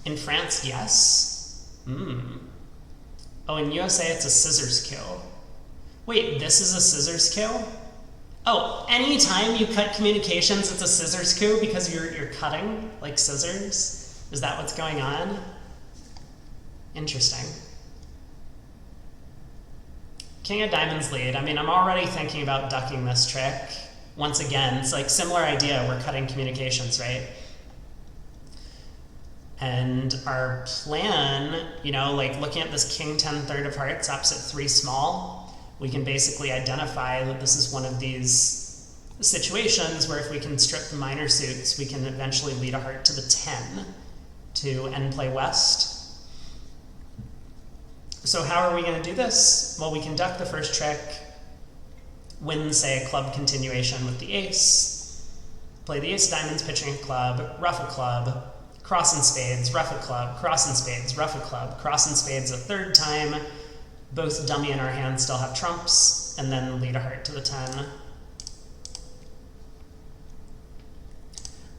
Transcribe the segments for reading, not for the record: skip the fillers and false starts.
In France, yes. Oh, in USA, it's a scissors kill. Wait, this is a scissors kill? Oh, anytime you cut communications, it's a scissors coup because you're cutting like scissors? Is that what's going on? Interesting. King of diamonds lead. I mean, I'm already thinking about ducking this trick. Once again, it's like similar idea, we're cutting communications, right? And our plan, you know, like looking at this king 10 third of hearts opposite 3 small, we can basically identify that this is one of these situations where if we can strip the minor suits, we can eventually lead a heart to the 10 to end play west. So how are we going to do this? Well, we can duck the first trick, win, say, a club continuation with the ace, play the ace of diamonds, pitching a club, ruff a club, cross and spades, ruff a club, cross and spades, ruff a club, cross and spades a third time, both dummy and our hand still have trumps, and then lead a heart to the 10.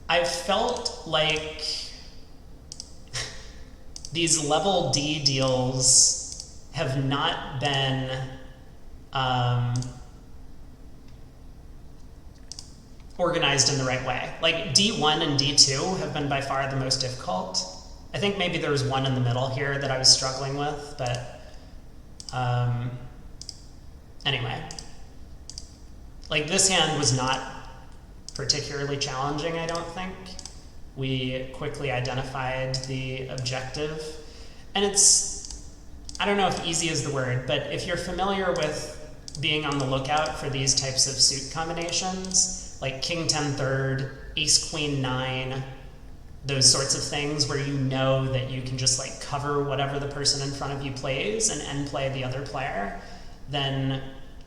I've felt like these level D deals have not been organized in the right way. Like D1 and D2 have been by far the most difficult. I think maybe there was one in the middle here that I was struggling with, but anyway. Like this hand was not particularly challenging, I don't think. We quickly identified the objective. And it's, I don't know if easy is the word, but if you're familiar with being on the lookout for these types of suit combinations, like king 10 third, ace queen 9, those sorts of things where you know that you can just like cover whatever the person in front of you plays and end play the other player, then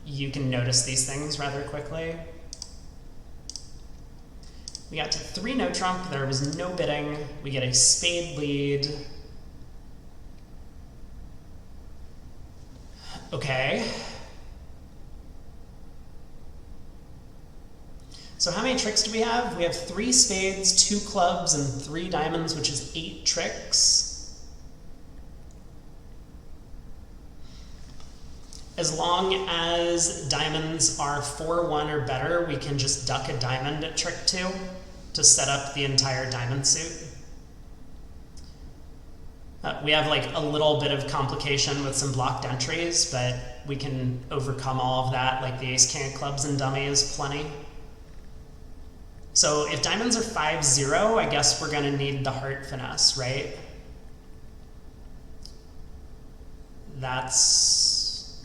you can notice these things rather quickly. We got to 3 no trump, there was no bidding, we get a spade lead. Okay. So how many tricks do we have? We have 3 spades, 2 clubs, and 3 diamonds, which is 8 tricks. As long as diamonds are 4-1 or better, we can just duck a diamond at trick 2 to set up the entire diamond suit. We have like a little bit of complication with some blocked entries, but we can overcome all of that, like the ace, king of clubs, and dummy is plenty. So if diamonds are 5-0, I guess we're gonna need the heart finesse, right? That's,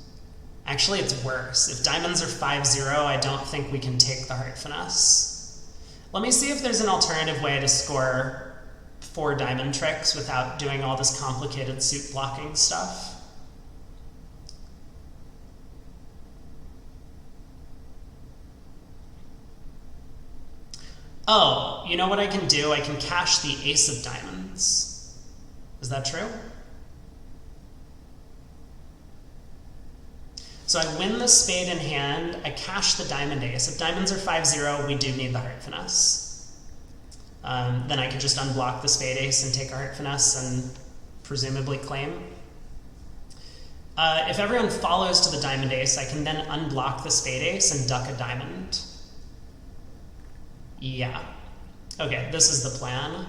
actually it's worse. If diamonds are 5-0, I don't think we can take the heart finesse. Let me see if there's an alternative way to score 4 diamond tricks without doing all this complicated suit blocking stuff. Oh, you know what I can do? I can cash the ace of diamonds. Is that true? So I win the spade in hand, I cash the diamond ace. If diamonds are 5-0, we do need the heart finesse. Then I could just unblock the spade ace and take a heart finesse and presumably claim. If everyone follows to the diamond ace, I can then unblock the spade ace and duck a diamond. Yeah. Okay, this is the plan.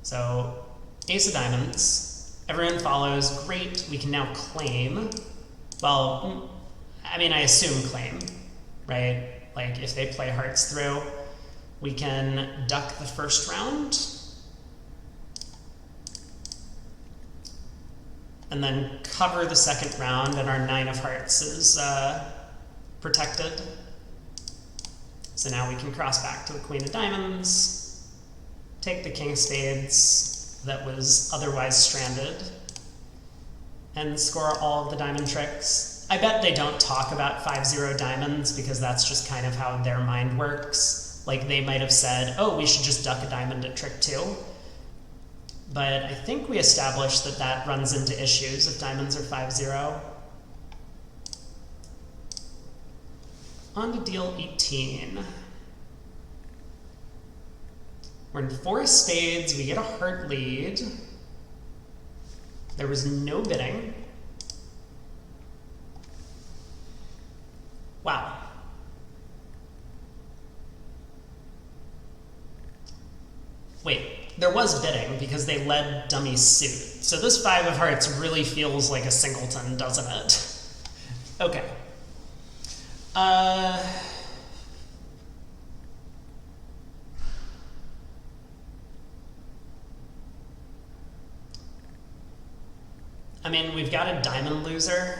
So, ace of diamonds. Everyone follows. Great. We can now claim. Well, I mean, I assume claim, right? Like, if they play hearts through, we can duck the first round. And then cover the second round, and our 9 of hearts is protected. So now we can cross back to the queen of diamonds, take the king of spades that was otherwise stranded, and score all of the diamond tricks. I bet they don't talk about 5-0 diamonds because that's just kind of how their mind works. Like they might have said, oh, we should just duck a diamond at trick 2. But I think we established that that runs into issues if diamonds are 5-0. On to deal 18. We're in 4 spades, we get a heart lead. There was no bidding. Wow. Wait, there was bidding because they led dummy suit. So this 5 of hearts really feels like a singleton, doesn't it? Okay. I mean, we've got a diamond loser.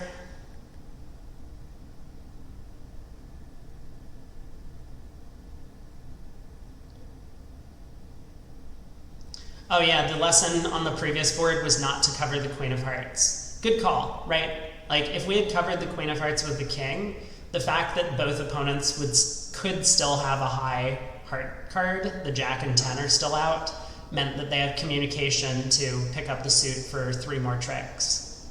Oh yeah, the lesson on the previous board was not to cover the Queen of Hearts. Good call, right? Like, if we had covered the Queen of Hearts with the King, the fact that both opponents could still have a high heart card, the Jack and 10 are still out, meant that they had communication to pick up the suit for 3 more tricks.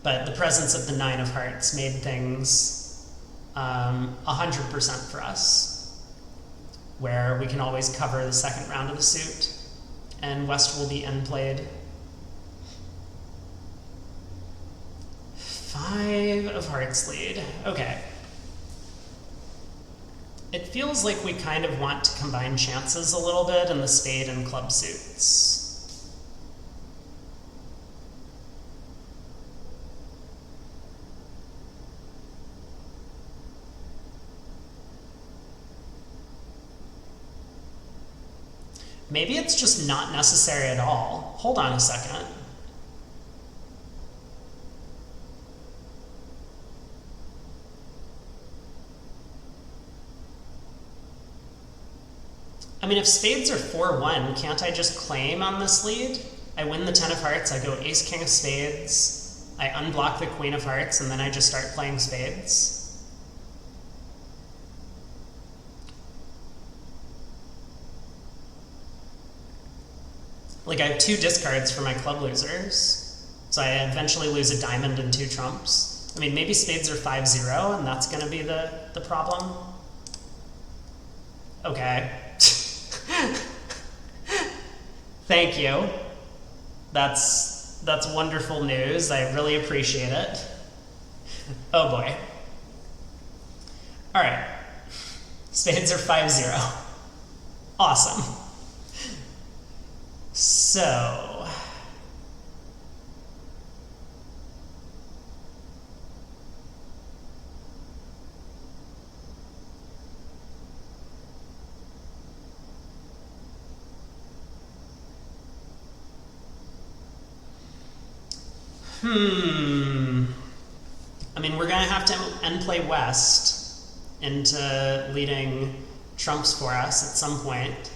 But the presence of the 9 of Hearts made things 100% for us, where we can always cover the second round of the suit, and West will be end played. 5 of Hearts lead. Okay. It feels like we kind of want to combine chances a little bit in the spade and club suits. Maybe it's just not necessary at all. Hold on a second. I mean, if spades are 4-1, can't I just claim on this lead? I win the 10 of hearts, I go ace, king of spades, I unblock the queen of hearts, and then I just start playing spades. Like, I have 2 discards for my club losers, so I eventually lose a diamond and 2 trumps. I mean, maybe spades are 5-0, and that's going to be the problem. Okay. Thank you. That's wonderful news. I really appreciate it. Oh boy. All right. Spades are 5-0. Awesome. So, I mean, we're going to have to end play West into leading trumps for us at some point.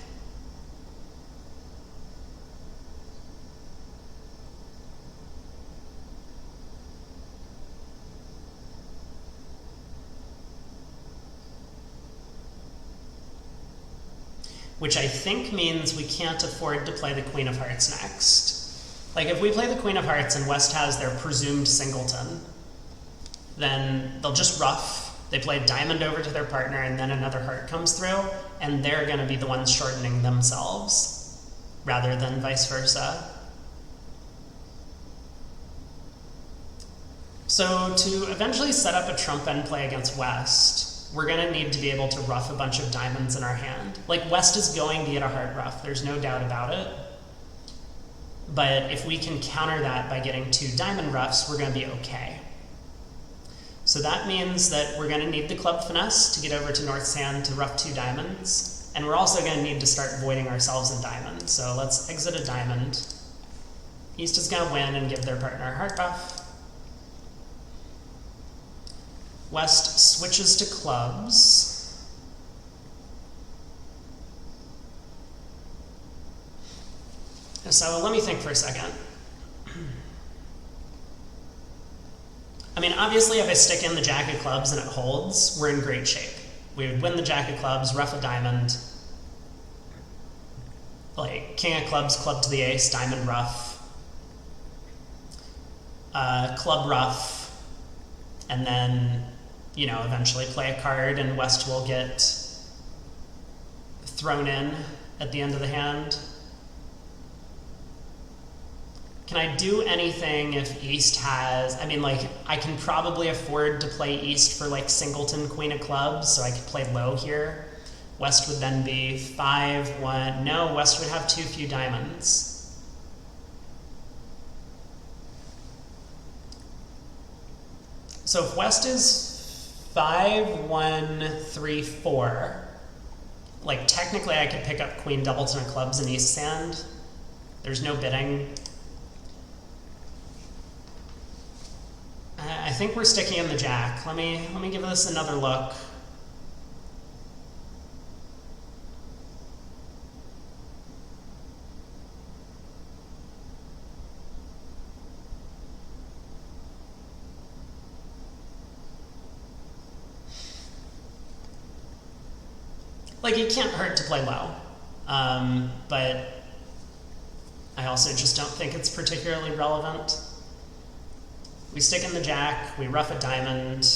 Which I think means we can't afford to play the Queen of Hearts next. Like, if we play the Queen of Hearts and West has their presumed singleton, then they'll just ruff. They play diamond over to their partner, and then another heart comes through, and they're going to be the ones shortening themselves, rather than vice versa. So to eventually set up a trump end play against West, we're going to need to be able to ruff a bunch of diamonds in our hand. Like, West is going to get a hard ruff, there's no doubt about it. But if we can counter that by getting 2 diamond ruffs, we're going to be okay. So that means that we're going to need the club finesse to get over to North's hand to ruff 2 diamonds. And we're also going to need to start voiding ourselves in diamond. So let's exit a diamond. East is going to win and give their partner a heart ruff. West switches to clubs. So let me think for a second. I mean, obviously, if I stick in the jack of clubs and it holds, we're in great shape. We would win the jack of clubs, ruff a diamond, like king of clubs, club to the ace, diamond ruff, club ruff, and then, you know, eventually play a card, and West will get thrown in at the end of the hand. Can I do anything if East has, I mean, like, I can probably afford to play East for like singleton Queen of Clubs, so I could play low here. West would then be 5-1. No, West would have too few diamonds. So if West is 5-1-3-4, like technically I could pick up Queen Doubleton of Clubs in East's hand. There's no bidding. I think we're sticking in the Jack. Let me give this another look. Like, it can't hurt to play low, but I also just don't think it's particularly relevant. We stick in the Jack, we ruff a diamond,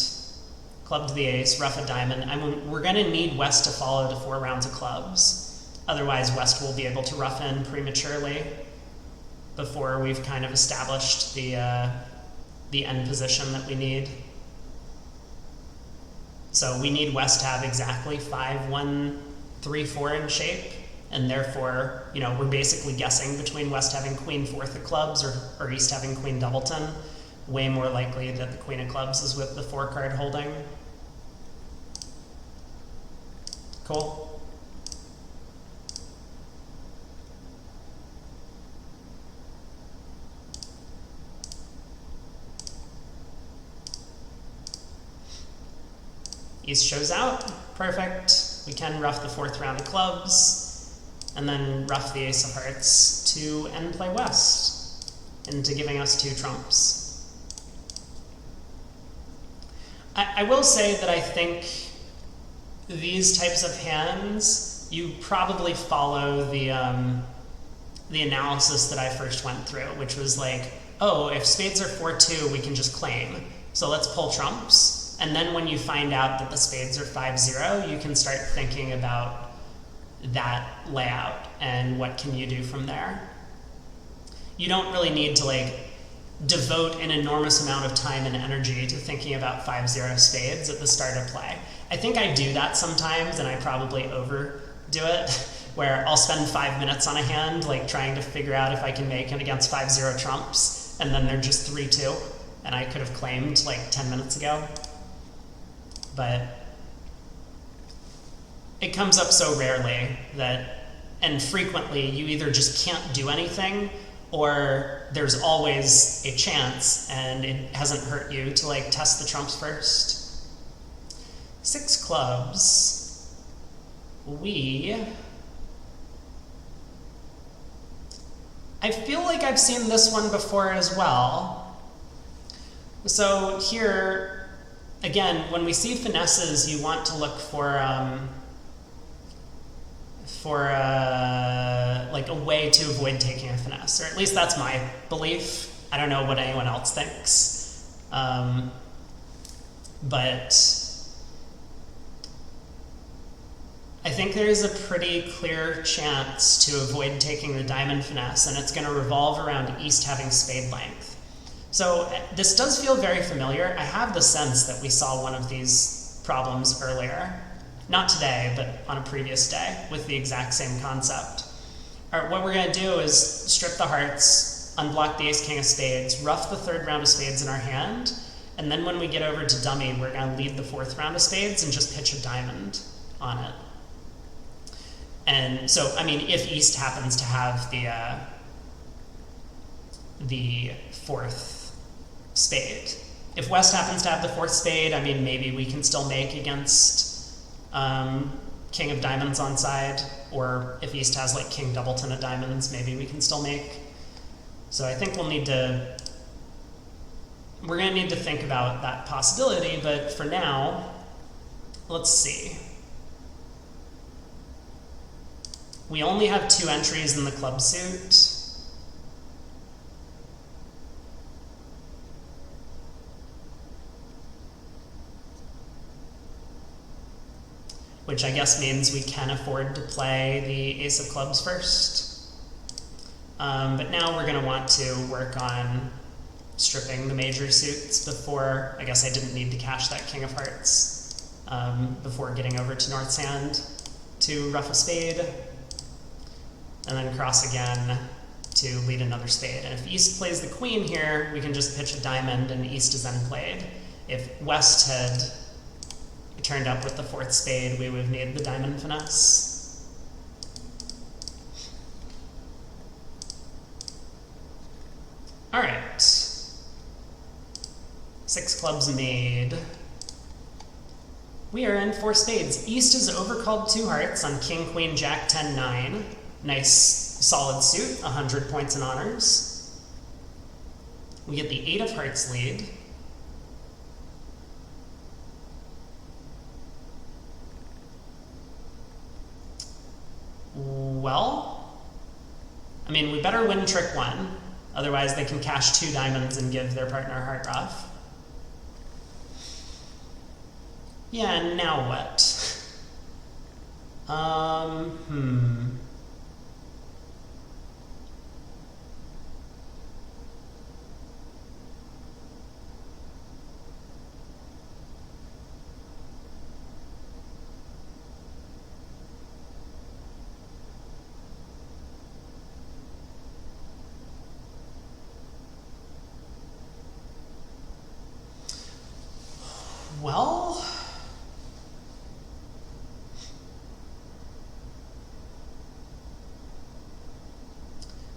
club to the ace, ruff a diamond. I mean, we're going to need West to follow to 4 rounds of clubs. Otherwise, West will be able to ruff in prematurely before we've kind of established the end position that we need. So we need West to have exactly 5-1-3-4 in shape, and therefore, you know, we're basically guessing between West having Queen 4th of Clubs or East having Queen Doubleton. Way more likely that the Queen of Clubs is with the 4-card holding. Cool. East shows out. Perfect. We can ruff the 4th round of clubs, and then ruff the ace of hearts to end play West into giving us 2 trumps. I will say that I think these types of hands, you probably follow the analysis that I first went through, which was like, oh, if spades are 4-2, we can just claim. So let's pull trumps. And then when you find out that the spades are 5-0, you can start thinking about that layout and what can you do from there. You don't really need to like devote an enormous amount of time and energy to thinking about 5-0 spades at the start of play. I think I do that sometimes, and I probably overdo it, where I'll spend 5 minutes on a hand, like trying to figure out if I can make it against 5-0 trumps, and then they're just 3-2, and I could have claimed like 10 minutes ago. But it comes up so rarely that, and frequently, you either just can't do anything, or there's always a chance and it hasn't hurt you to like test the trumps first. 6 clubs. I feel like I've seen this one before as well. So here, again, when we see finesses, you want to look for like a way to avoid taking a finesse, or at least that's my belief. I don't know what anyone else thinks, but I think there is a pretty clear chance to avoid taking the diamond finesse, and it's going to revolve around East having spade length. So this does feel very familiar. I have the sense that we saw one of these problems earlier. Not today, but on a previous day with the exact same concept. All right, what we're going to do is strip the hearts, unblock the ace king of spades, ruff the 3rd round of spades in our hand, and then when we get over to dummy, we're going to lead the 4th round of spades and just pitch a diamond on it. And so, I mean, if East happens to have the 4th spade. If West happens to have the 4th spade, I mean, maybe we can still make against King of Diamonds on side, or if East has like King Doubleton of Diamonds, maybe we can still make. So I think we're going to need to think about that possibility, but for now, let's see. We only have 2 entries in the club suit. which I guess means we can afford to play the ace of clubs first. But now we're going to want to work on stripping the major suits before. I guess I didn't need to cash that king of hearts before getting over to North's hand to ruff a spade, and then cross again to lead another spade. And if East plays the queen here, we can just pitch a diamond and East is unplayed. If West had turned up with the fourth spade, we would have needed the diamond finesse. All right. 6 clubs made. We are in 4 spades. East has overcalled 2 hearts on king, queen, jack, 10, 9. Nice solid suit, 100 points in honors. We get the 8 of hearts lead. Well, I mean, we better win trick 1. Otherwise, they can cash 2 diamonds and give their partner a heart ruff. Yeah, now what? Well,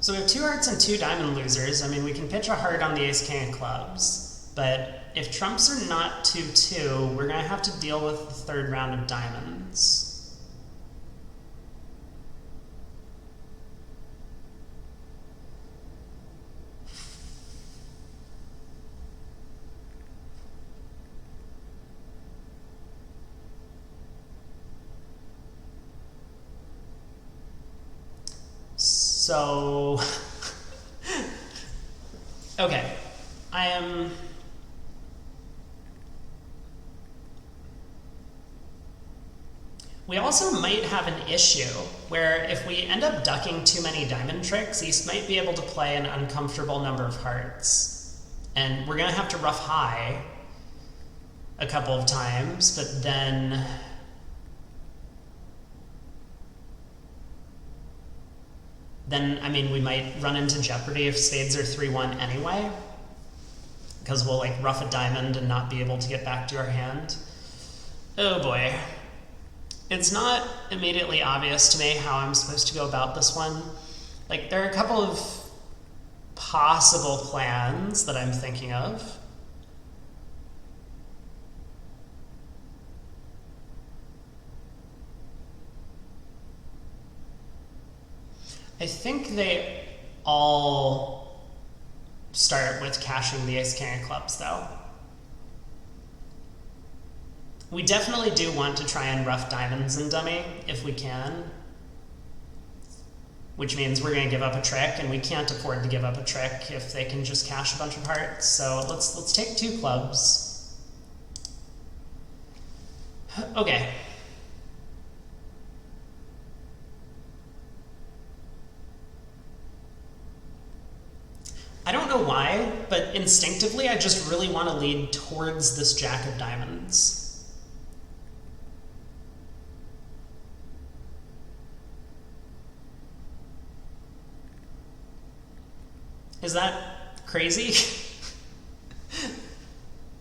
so we have 2 hearts and 2 diamond losers. I mean, we can pitch a heart on the ace king of clubs, but if trumps are not 2-2, we're going to have to deal with the 3rd round of diamonds. So, okay, we also might have an issue where if we end up ducking too many diamond tricks, East might be able to play an uncomfortable number of hearts. And we're going to have to ruff high a couple of times, but then I mean, we might run into jeopardy if spades are 3-1 anyway, because we'll like ruff a diamond and not be able to get back to our hand. Oh boy. It's not immediately obvious to me how I'm supposed to go about this one. Like, there are a couple of possible plans that I'm thinking of. I think they all start with cashing the ace king of clubs, though. We definitely do want to try and ruff diamonds and dummy if we can, which means we're going to give up a trick, and we can't afford to give up a trick if they can just cash a bunch of hearts. So let's take 2 clubs. Okay. I don't know why, but instinctively I just really want to lead towards this jack of diamonds. Is that crazy?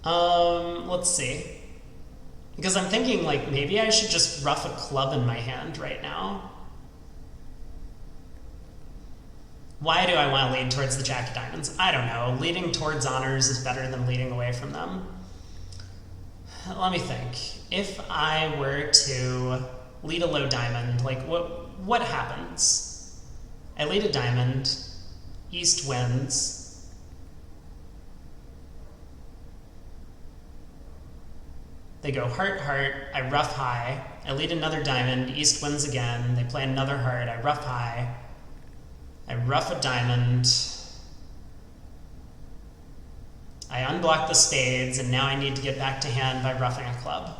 Let's see. Because I'm thinking, like, maybe I should just ruff a club in my hand right now. Why do I want to lead towards the jack of diamonds? I don't know. Leading towards honors is better than leading away from them. Let me think. If I were to lead a low diamond, like, what happens? I lead a diamond, East wins. They go heart, heart, I ruff high. I lead another diamond, East wins again. They play another heart, I ruff high. I ruff a diamond. I unblock the spades, and now I need to get back to hand by ruffing a club.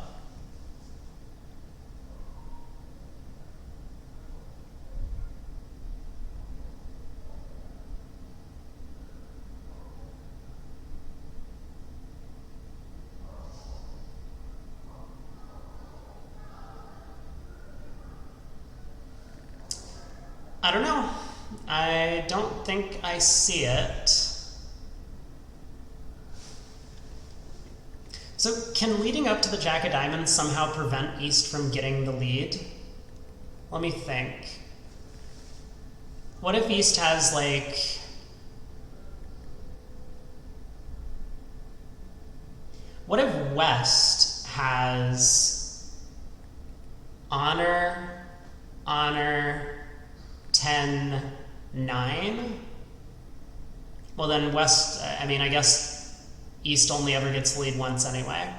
I don't know. I don't think I see it. So can leading up to the Jack of Diamonds somehow prevent East from getting the lead? Let me think. What if East has like... What if West has honor, honor, 10, 9? Well then West, I mean, I guess East only ever gets the lead once anyway.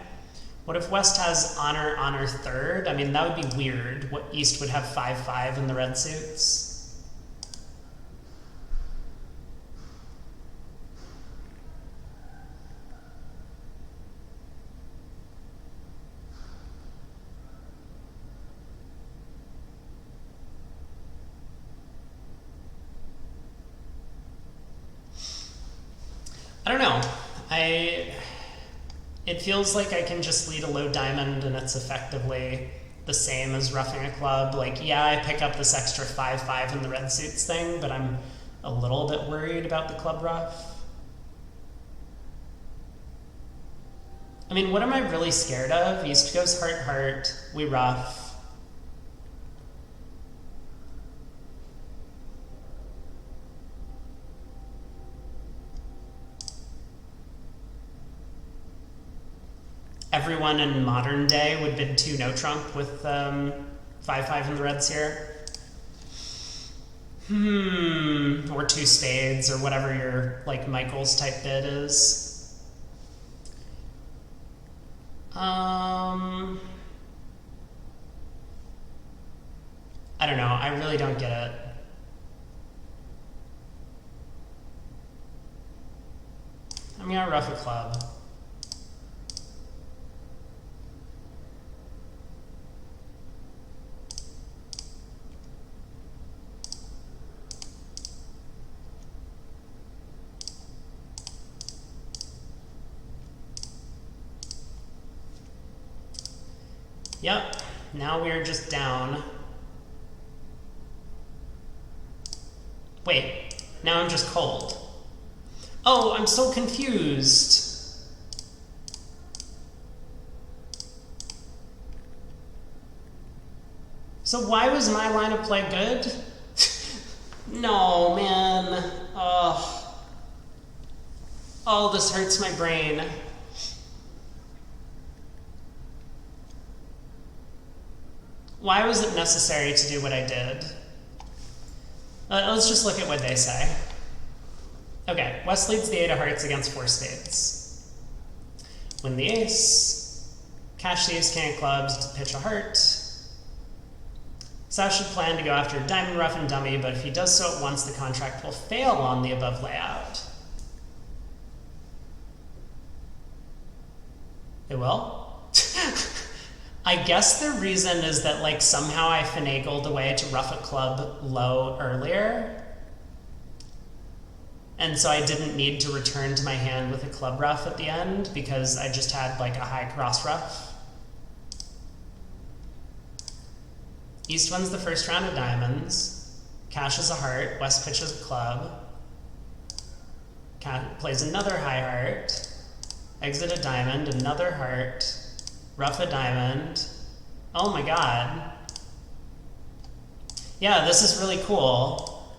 What if West has honor, honor, third? I mean, that would be weird. What, East would have 5, 5 in the red suits. I don't know. It feels like I can just lead a low diamond and it's effectively the same as roughing a club. Like, yeah, I pick up this extra 5, 5 in the red suits thing, but I'm a little bit worried about the club rough. I mean, what am I really scared of? East goes heart, heart, we rough. Everyone in modern day would bid 2 no trump with 5, 5 in the reds here. Or 2 spades, or whatever your like Michaels type bid is. I don't know. I really don't get it. I'm gonna rough a club. Yep, now we're just down. Wait, now I'm just cold. Oh, I'm so confused. So why was my line of play good? No, man. Oh, this hurts my brain. Why was it necessary to do what I did? Let's just look at what they say. Okay, West leads the 8 of hearts against 4 spades. Win the ace. Cash the ace, king of clubs to pitch a heart. South should plan to go after diamond, rough, and dummy, but if he does so at once, the contract will fail on the above layout. It will? I guess the reason is that like somehow I finagled a way to rough a club low earlier. And so I didn't need to return to my hand with a club rough at the end because I just had like a high cross rough. East wins the first round of diamonds. Cashes a heart. West pitches a club. Plays another high heart. Exit a diamond, another heart. Rough a diamond. Oh my god. Yeah, this is really cool.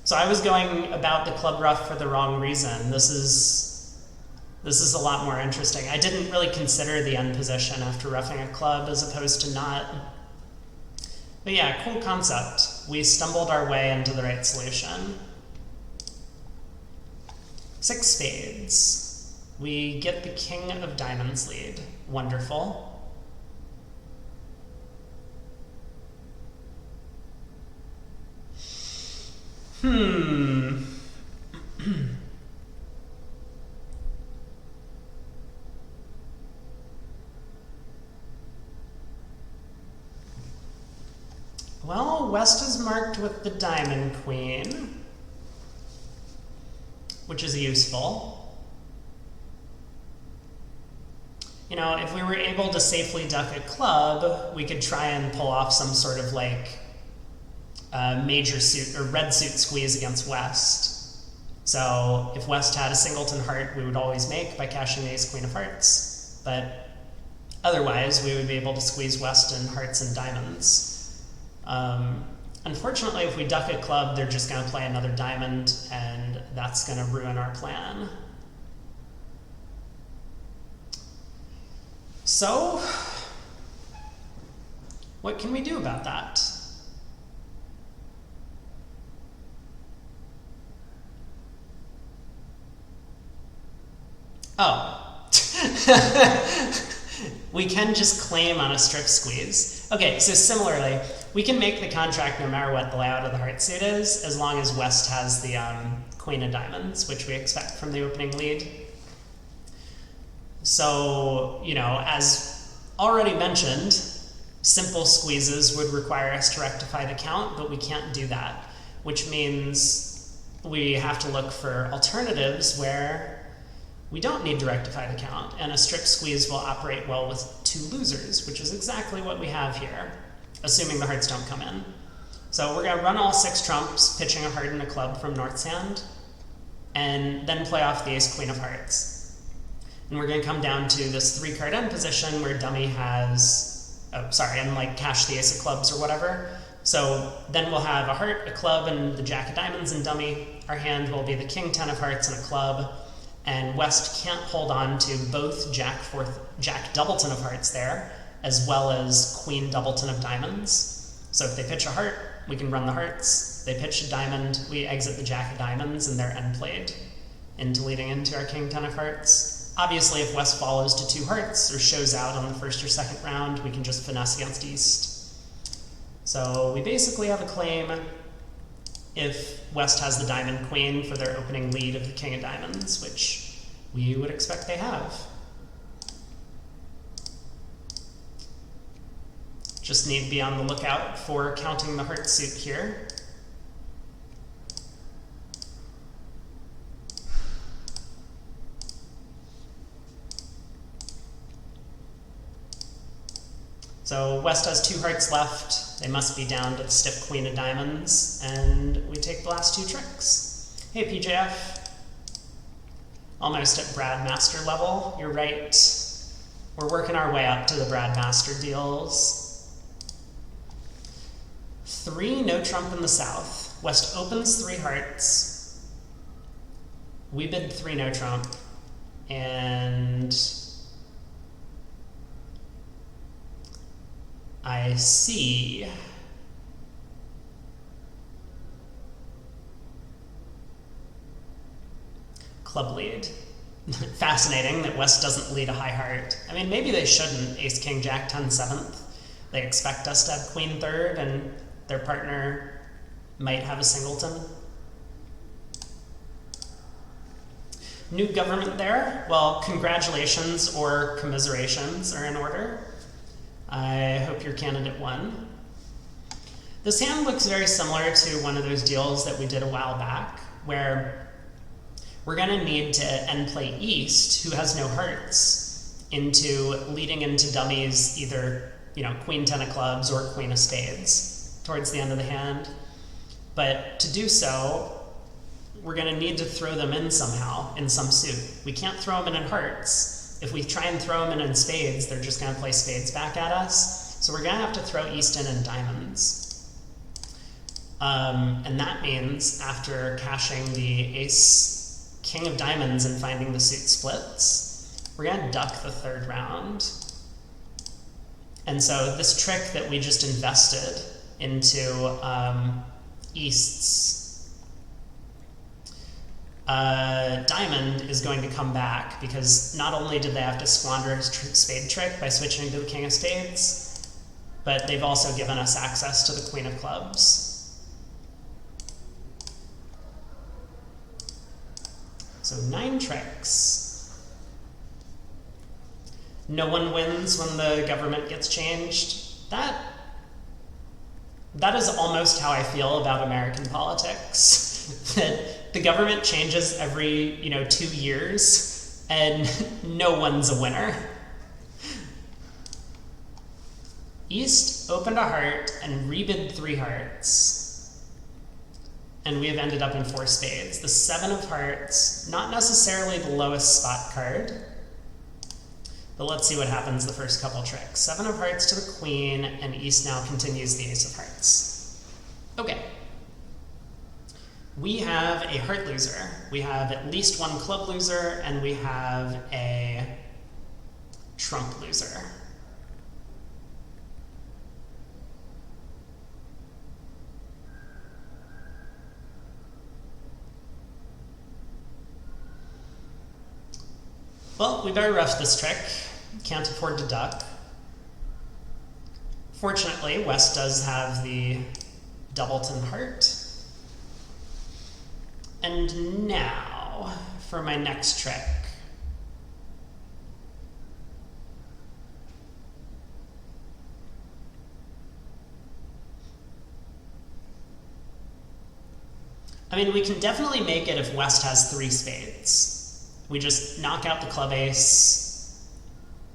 So I was going about the club rough for the wrong reason. This is a lot more interesting. I didn't really consider the end position after roughing a club as opposed to not. But yeah, cool concept. We stumbled our way into the right solution. 6 spades. We get the king of diamonds lead. Wonderful. Well, West is marked with the diamond queen, which is useful. You know, if we were able to safely duck a club, we could try and pull off some sort of like major suit or red suit squeeze against West. So if West had a singleton heart, we would always make by cashing the ace queen of hearts, but otherwise we would be able to squeeze West in hearts and diamonds. Unfortunately, if we duck a club, they're just going to play another diamond, and that's going to ruin our plan. So, what can we do about that? Oh. We can just claim on a strip squeeze. Okay, so similarly, we can make the contract no matter what the layout of the heart suit is, as long as West has the queen of diamonds, which we expect from the opening lead. So, you know, as already mentioned, simple squeezes would require us to rectify the count, but we can't do that, which means we have to look for alternatives where we don't need to rectify the count, and a strip squeeze will operate well with two losers, which is exactly what we have here, assuming the hearts don't come in. So we're going to run all 6 trumps, pitching a heart and a club from North's hand, and then play off the ace queen of hearts. And we're going to come down to this 3-card end position where dummy has, and like cash the ace of clubs or whatever. So then we'll have a heart, a club, and the jack of diamonds in dummy. Our hand will be the king 10 of hearts and a club. And West can't hold on to both jack doubleton of hearts there, as well as queen doubleton of diamonds. So if they pitch a heart, we can run the hearts. They pitch a diamond, we exit the jack of diamonds, and they're end played into leading into our king 10 of hearts. Obviously, if West follows to 2 hearts or shows out on the first or second round, we can just finesse against East. So we basically have a claim if West has the diamond queen for their opening lead of the king of diamonds, which we would expect they have. Just need to be on the lookout for counting the heart suit here. So West has 2 hearts left. They must be down to the stiff queen of diamonds, and we take the last 2 tricks. Hey, PJF. Almost at Brad Master level. You're right. We're working our way up to the Brad Master deals. 3 no trump in the south. West opens 3 hearts. We bid 3 no trump, and I see club lead. Fascinating that West doesn't lead a high heart. I mean, maybe they shouldn't. Ace, king, jack, 10, 7th. They expect us to have queen 3rd, and their partner might have a singleton. New government there. Well, congratulations or commiserations are in order. I hope your candidate won. This hand looks very similar to one of those deals that we did a while back, where we're going to need to end play East, who has no hearts, into leading into dummies either, you know, queen 10 of clubs or queen of spades towards the end of the hand. But to do so, we're going to need to throw them in somehow in some suit. We can't throw them in hearts. If we try and throw them in spades, they're just going to play spades back at us. So we're going to have to throw East in diamonds. And that means after cashing the ace king of diamonds and finding the suit splits, we're going to duck the 3rd round. And so this trick that we just invested into East's diamond is going to come back, because not only did they have to squander his spade trick by switching to the king of spades, but they've also given us access to the queen of clubs. So 9 tricks. No one wins when the government gets changed. That is almost how I feel about American politics. That the government changes every, 2 years, and no one's a winner. East opened a heart and rebid 3 hearts. and we have ended up in 4 spades. The 7 of hearts, not necessarily the lowest spot card, but let's see what happens the first couple tricks. 7 of hearts to the queen, and East now continues the ace of hearts. Okay. We have a heart loser. We have at least 1 club loser, and we have a trump loser. Well, we better rush this trick. Can't afford to duck. Fortunately, West does have the doubleton heart. And now, for my next trick. I mean, we can definitely make it if West has 3 spades. We just knock out the club ace.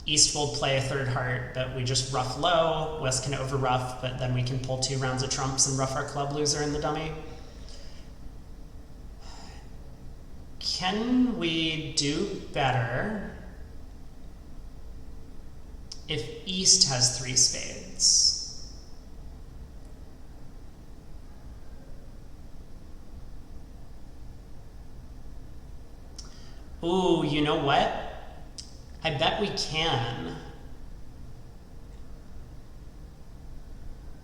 East will play a 3rd heart, but we just ruff low. West can over ruff, but then we can pull 2 rounds of trumps and ruff our club loser in the dummy. Can we do better if East has 3 spades? Ooh, you know what? I bet we can.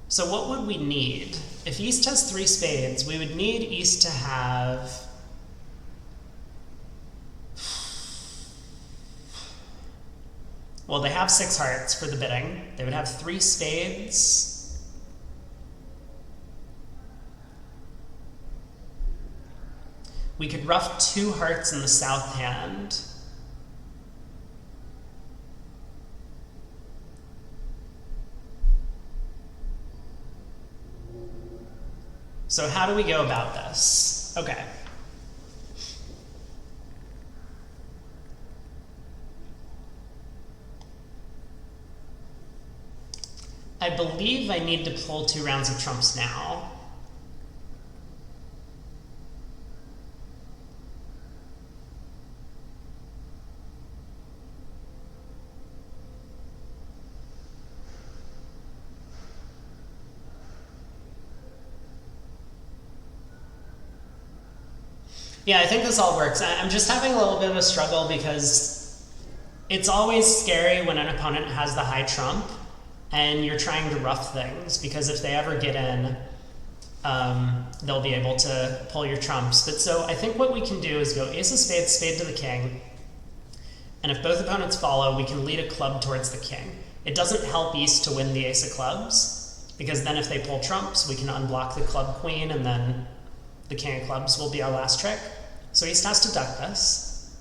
So what would we need? If East has 3 spades, we would need East to have... Well, they have 6 hearts for the bidding. They would have 3 spades. We could ruff 2 hearts in the south hand. So how do we go about this? Okay. I believe I need to pull 2 rounds of trumps now. Yeah, I think this all works. I'm just having a little bit of a struggle because it's always scary when an opponent has the high trump and you're trying to ruff things, because if they ever get in, they'll be able to pull your trumps. But so I think what we can do is go ace of spades, spade to the king, and if both opponents follow, we can lead a club towards the king. It doesn't help East to win the ace of clubs, because then if they pull trumps, we can unblock the club queen, and then the king of clubs will be our last trick. So East has to duck this.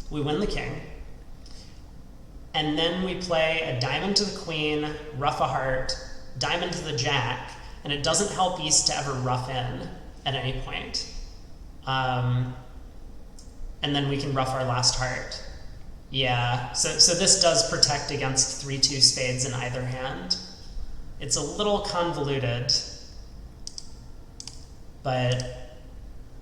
We win the king. And then we play a diamond to the queen, ruff a heart, diamond to the jack, and it doesn't help East to ever ruff in at any point. And then we can ruff our last heart. Yeah, so this does protect against 3-2 spades in either hand. It's a little convoluted, but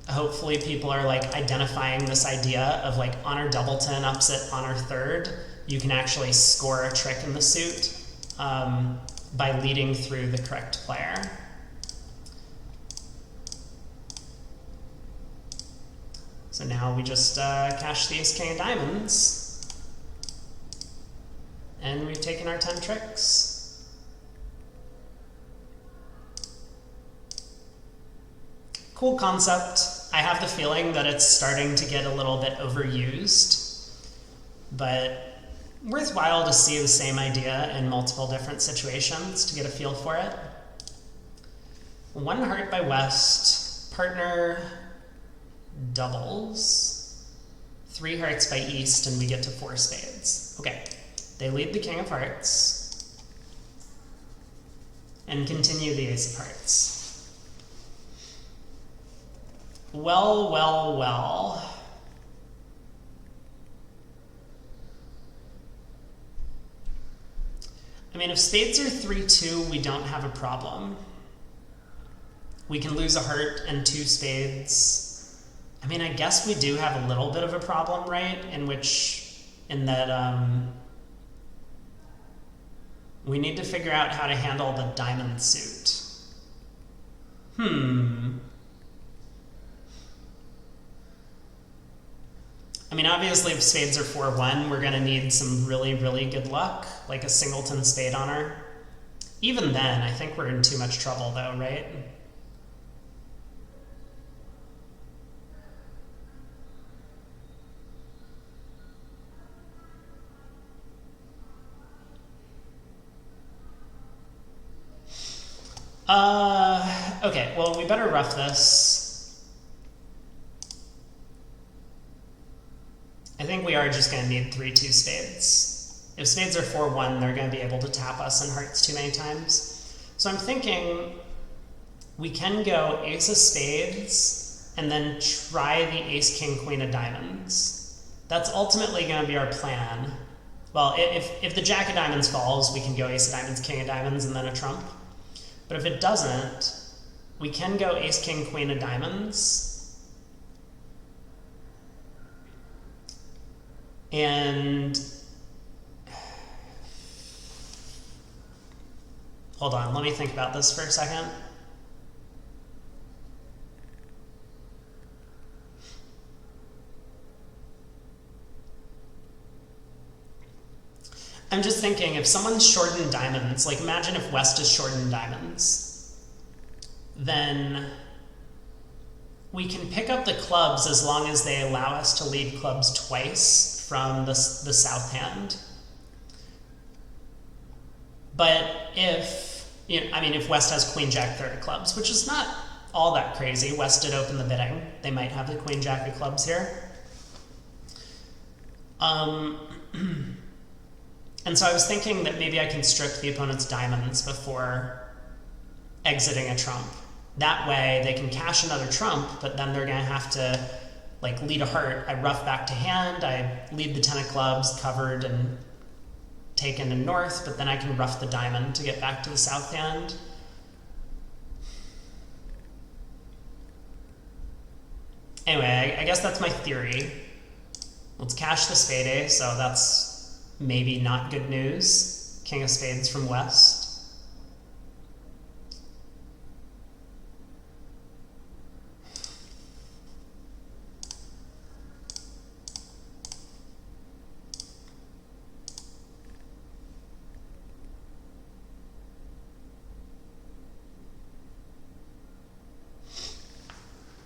hopefully people are like identifying this idea of like on our doubleton upset on our 3rd, you can actually score a trick in the suit by leading through the correct player. So now we just cash the ace king of diamonds, and we've taken our 10 tricks. Cool concept. I have the feeling that it's starting to get a little bit overused, but worthwhile to see the same idea in multiple different situations to get a feel for it. 1 heart by West, partner doubles, 3 hearts by East, and we get to 4 spades. Okay, they lead the king of hearts and continue the ace of hearts. Well, well, well. I mean, if spades are 3-2, we don't have a problem. We can lose a heart and 2 spades. I mean, I guess we do have a little bit of a problem, right? In that we need to figure out how to handle the diamond suit. I mean, obviously if spades are 4-1, we're gonna need some really, really good luck, like a singleton spade honor. Even then, I think we're in too much trouble though, right? Okay, well, we better rough this. I think we are just going to need 3-2 spades. If spades are 4-1, they're going to be able to tap us in hearts too many times. So I'm thinking we can go ace of spades and then try the ace, king, queen of diamonds. That's ultimately going to be our plan. Well, if the jack of diamonds falls, we can go ace of diamonds, king of diamonds, and then a trump. But if it doesn't, we can go ace, king, queen of diamonds. And hold on, let me think about this for a second. I'm just thinking, if someone's short in diamonds, like imagine if West is short in diamonds, then we can pick up the clubs as long as they allow us to lead clubs twice from the south hand. But if West has queen, jack, third of clubs, which is not all that crazy. West did open the bidding. They might have the queen, jack of clubs here. And so I was thinking that maybe I can strip the opponent's diamonds before exiting a trump. That way they can cash another trump, but then they're gonna have to like lead a heart. I rough back to hand, I lead the 10 of clubs covered and taken to north, but then I can rough the diamond to get back to the south hand. Anyway, I guess that's my theory. Let's cash the spade ace, so that's maybe not good news. King of spades from West.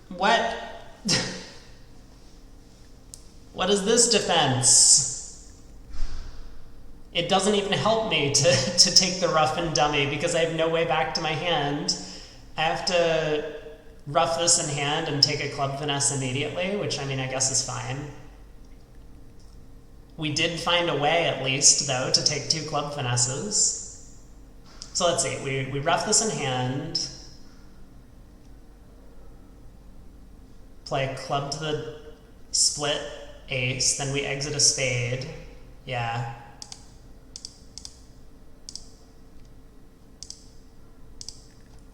What? What is this defense? It doesn't even help me to take the rough and dummy because I have no way back to my hand. I have to rough this in hand and take a club finesse immediately, which I mean, I guess is fine. We did find a way, at least, though, to take 2 club finesses. So let's see, we rough this in hand, play a club to the split ace, then we exit a spade. Yeah.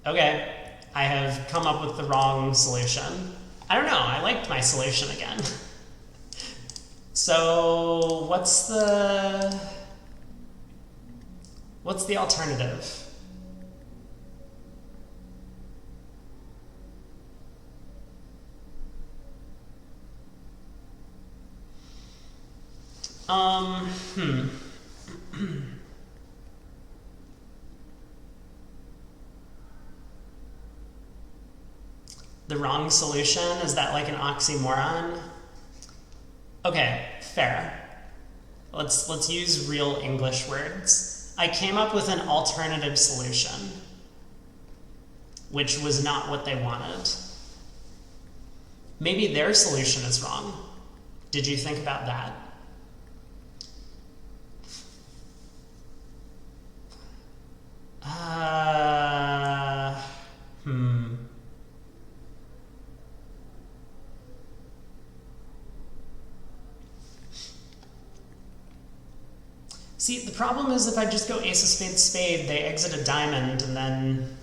Okay, I have come up with the wrong solution. I don't know, I liked my solution again. So what's the alternative? The wrong solution? Is that like an oxymoron? Okay, fair. Let's use real English words. I came up with an alternative solution, which was not what they wanted. Maybe their solution is wrong. Did you think about that? See, the problem is if I just go ace of spades, spade, they exit a diamond, and then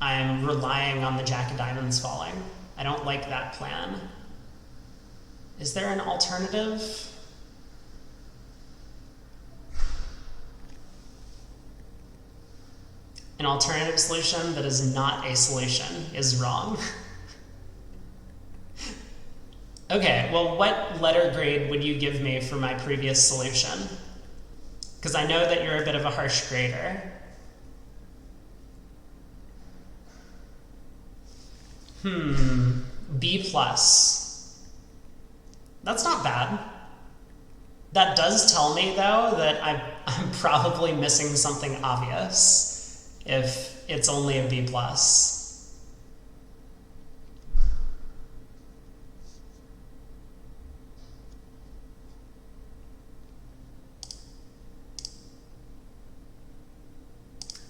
I'm relying on the jack of diamonds falling. I don't like that plan. Is there an alternative? An alternative solution that is not a solution is wrong. Okay, well, what letter grade would you give me for my previous solution? Because I know that you're a bit of a harsh grader. B+. That's not bad. That does tell me, though, that I'm probably missing something obvious if it's only a B+.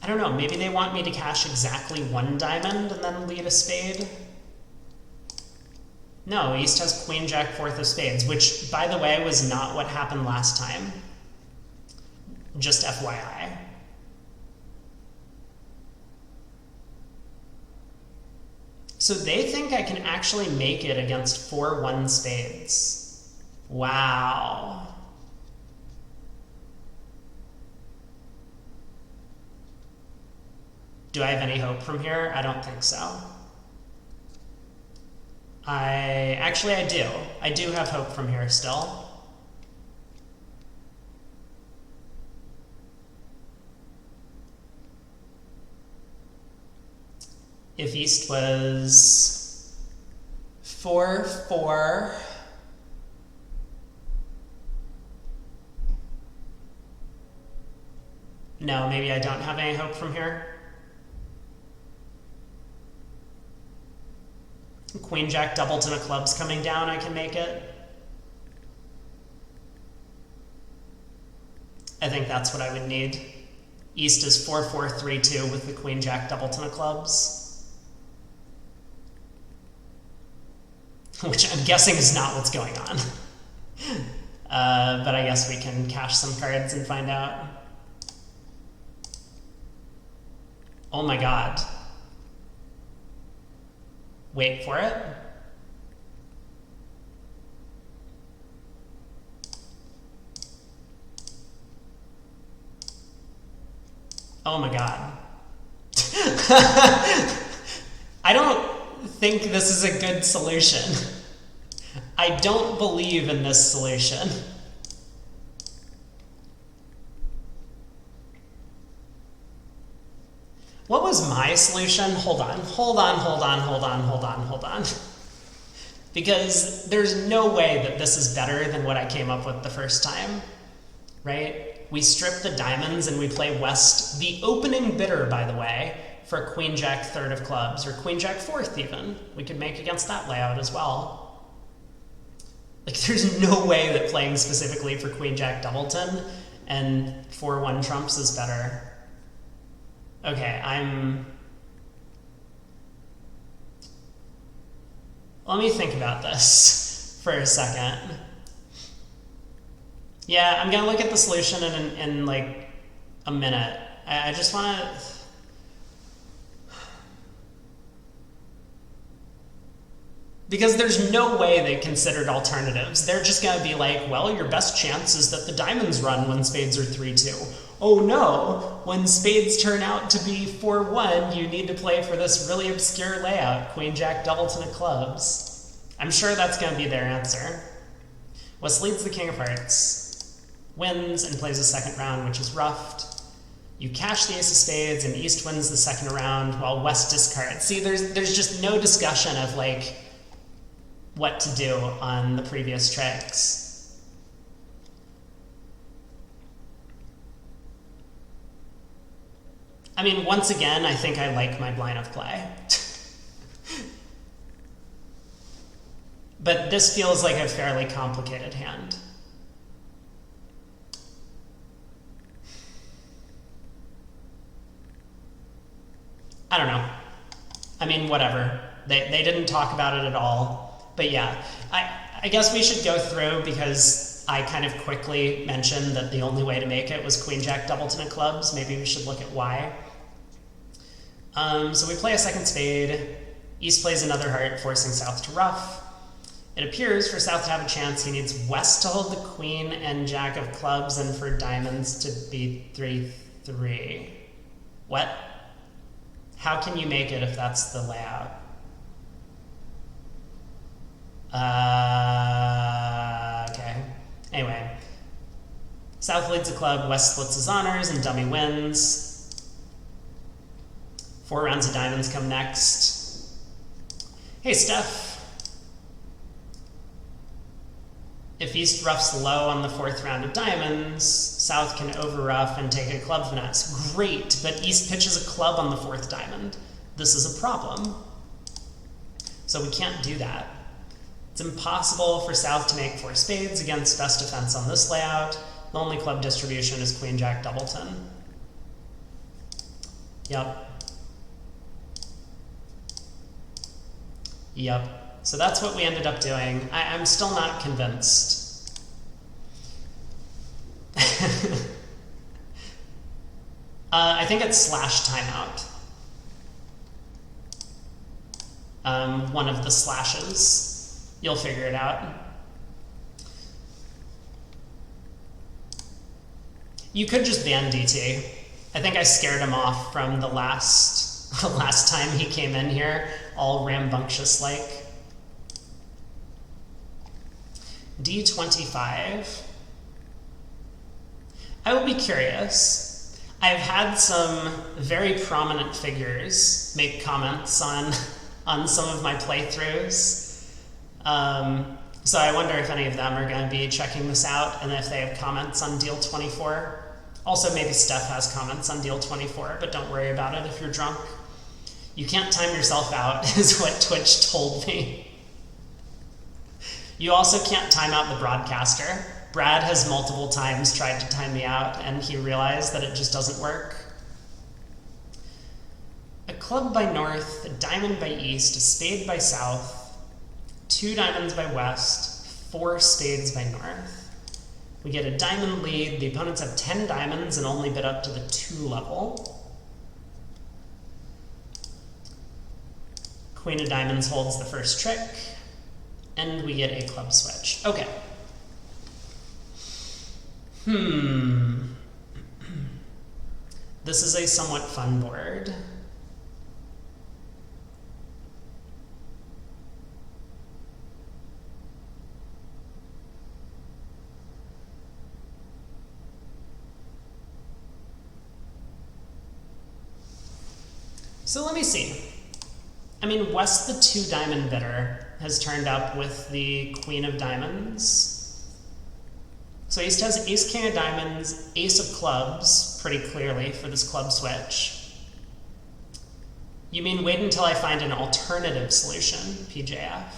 I don't know, maybe they want me to cash exactly one diamond and then lead a spade? No, East has Queen, Jack, fourth of spades, which, by the way, was not what happened last time. Just FYI. So they think I can actually make it against 4-1 spades. Wow. Do I have any hope from here? I don't think so. Actually, I do. I do have hope from here still. If East was 4-4, no, maybe I don't have any hope from here. Queen, Jack, doubleton of clubs coming down, I can make it. I think that's what I would need. East is 4-4-3-2 with the Queen, Jack, doubleton of clubs. Which I'm guessing is not what's going on. But I guess we can cash some cards and find out. Oh my god. Wait for it. Oh my god. I don't think this is a good solution. I don't believe in this solution. What was my solution? Hold on. Because there's no way that this is better than what I came up with the first time, right? We strip the diamonds and we play West, the opening bidder, by the way, for Queen, Jack, third of clubs, or Queen, Jack, fourth even. We could make against that layout as well. Like, there's no way that playing specifically for Queen, Jack, doubleton and 4-1 trumps is better. Okay, let me think about this for a second. Yeah, I'm gonna look at the solution in like a minute. I just wanna... Because there's no way they considered alternatives. They're just gonna be like, well, your best chance is that the diamonds run when spades are 3-2. Oh no, when spades turn out to be 4-1, you need to play for this really obscure layout, Queen, Jack, doubleton of clubs. I'm sure that's going to be their answer. West leads the King of Hearts, wins, and plays a second round, which is ruffed. You cash the Ace of Spades, and East wins the second round, while West discards. See, there's just no discussion of, like, what to do on the previous tricks. I mean, once again, I think I like my line of play. But this feels like a fairly complicated hand. I don't know. I mean, whatever. They didn't talk about it at all. But yeah, I guess we should go through because I kind of quickly mentioned that the only way to make it was Queen, Jack, doubleton of clubs. Maybe we should look at why. So we play a second spade. East plays another heart, forcing South to ruff. It appears for South to have a chance, he needs West to hold the Queen and Jack of clubs, and for diamonds to be 3-3. What? How can you make it if that's the layout? Okay. Anyway. South leads the club, West splits his honors, and dummy wins. 4 rounds of diamonds come next. Hey, Steph. If East roughs low on the 4th round of diamonds, South can over-ruff and take a club finesse. Great, but East pitches a club on the 4th diamond. This is a problem. So we can't do that. It's impossible for South to make 4 spades against best defense on this layout. The only club distribution is Queen Jack Doubleton. Yep. So that's what we ended up doing. I'm still not convinced. I think it's slash timeout. One of the slashes. You'll figure it out. You could just ban DT. I think I scared him off from the last time he came in here, all rambunctious-like. D25. I will be curious. I've had some very prominent figures make comments on some of my playthroughs. So I wonder if any of them are going to be checking this out and if they have comments on Deal 24. Also, maybe Steph has comments on Deal 24, but don't worry about it if you're drunk. You can't time yourself out, is what Twitch told me. You also can't time out the broadcaster. Brad has multiple times tried to time me out, and he realized that it just doesn't work. A club by north, a diamond by east, a spade by south, 2 diamonds by west, 4 spades by north. We get a diamond lead. The opponents have 10 diamonds and only bid up to the 2 level. Queen of diamonds holds the first trick, and we get a club switch. Okay. This is a somewhat fun board. So let me see. I mean, West, the 2 diamond bidder, has turned up with the Queen of diamonds. So East has Ace, King of diamonds, Ace of clubs, pretty clearly for this club switch. You mean wait until I find an alternative solution, PJF.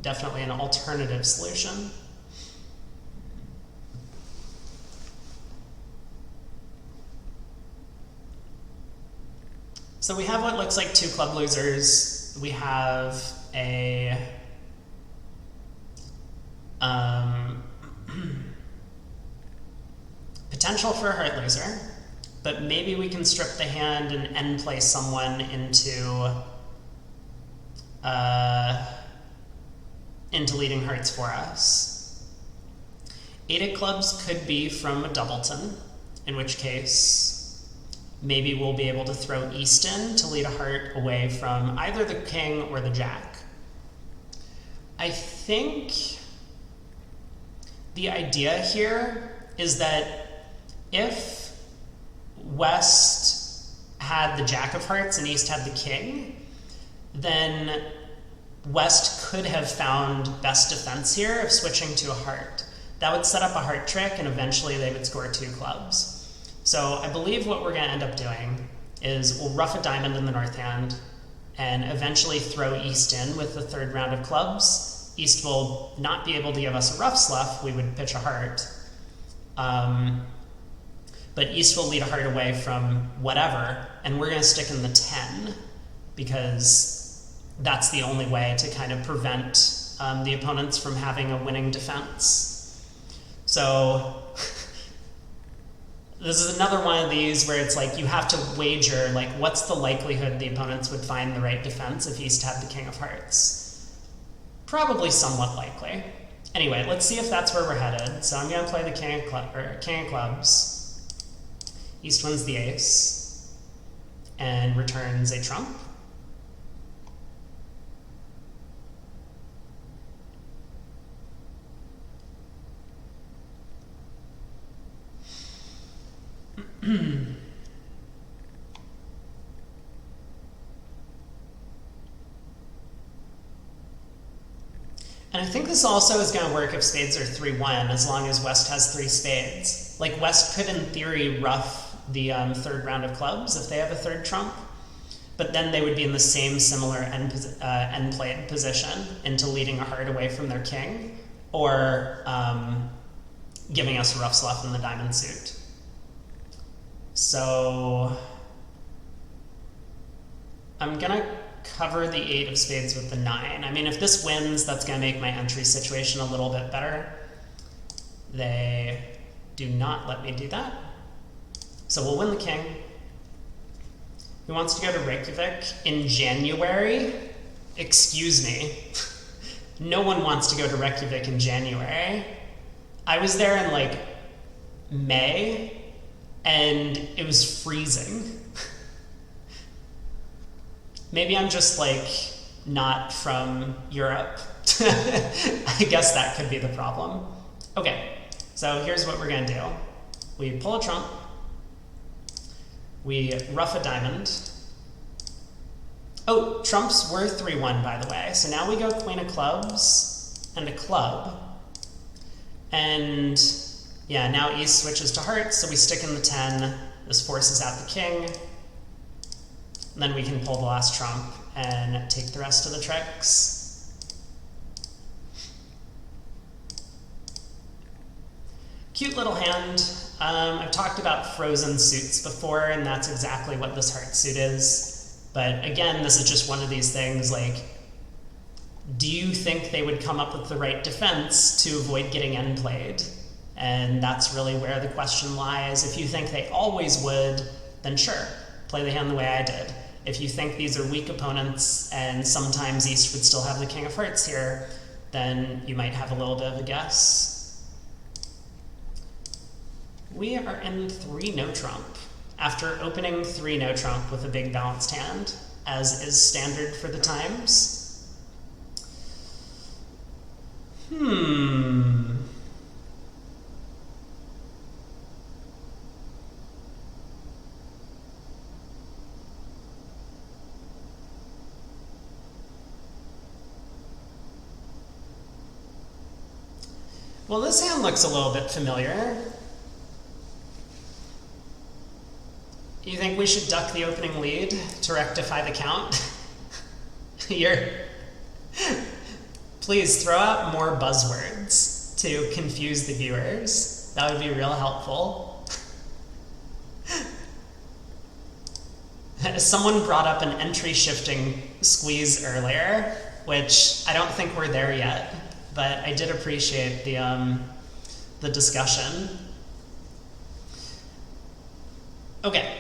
Definitely an alternative solution. So we have what looks like 2 club losers. We have a potential for a heart loser, but maybe we can strip the hand and end play someone into leading hearts for us. 8 of clubs could be from a doubleton, in which case maybe we'll be able to throw East in to lead a heart away from either the king or the jack. I think the idea here is that if West had the jack of hearts and East had the king, then West could have found best defense here of switching to a heart. That would set up a heart trick, and eventually they would score 2 clubs. So I believe what we're going to end up doing is we'll ruff a diamond in the north hand and eventually throw East in with the 3rd round of clubs. East will not be able to give us a rough sluff. We would pitch a heart. But East will lead a heart away from whatever, and we're going to stick in the 10 because that's the only way to kind of prevent the opponents from having a winning defense. So this is another one of these where it's like you have to wager, like, what's the likelihood the opponents would find the right defense if East had the King of Hearts? Probably somewhat likely. Anyway, let's see if that's where we're headed. So I'm going to play the King of Clubs. East wins the ace and returns a trump. And I think this also is going to work if spades are 3-1, as long as West has 3 spades. Like, West could, in theory, ruff the third round of clubs if they have a third trump, but then they would be in the same similar end played position into leading a heart away from their king, or giving us a rough sluff in the diamond suit. So I'm gonna cover the 8 of spades with the 9. I mean, if this wins, that's gonna make my entry situation a little bit better. They do not let me do that. So we'll win the king. Who wants to go to Reykjavik in January? Excuse me. No one wants to go to Reykjavik in January. I was there in like May, and it was freezing. Maybe I'm just like not from Europe. I guess that could be the problem. Okay, so here's what we're gonna do. We pull a trump, we ruff a diamond. Oh, trumps were 3-1, by the way. So now we go queen of clubs and a club. And yeah, now East switches to hearts, so we stick in the 10. This forces out the king. And then we can pull the last trump and take the rest of the tricks. Cute little hand. I've talked about frozen suits before, and that's exactly what this heart suit is. But again, this is just one of these things like, do you think they would come up with the right defense to avoid getting end played? And that's really where the question lies. If you think they always would, then sure, play the hand the way I did. If you think these are weak opponents and sometimes East would still have the King of Hearts here, then you might have a little bit of a guess. We are in 3 no trump, after opening 3 no trump with a big balanced hand, as is standard for the times. Well, this hand looks a little bit familiar. You think we should duck the opening lead to rectify the count? Please throw out more buzzwords to confuse the viewers. That would be real helpful. Someone brought up an entry shifting squeeze earlier, which I don't think we're there yet, but I did appreciate the discussion. Okay.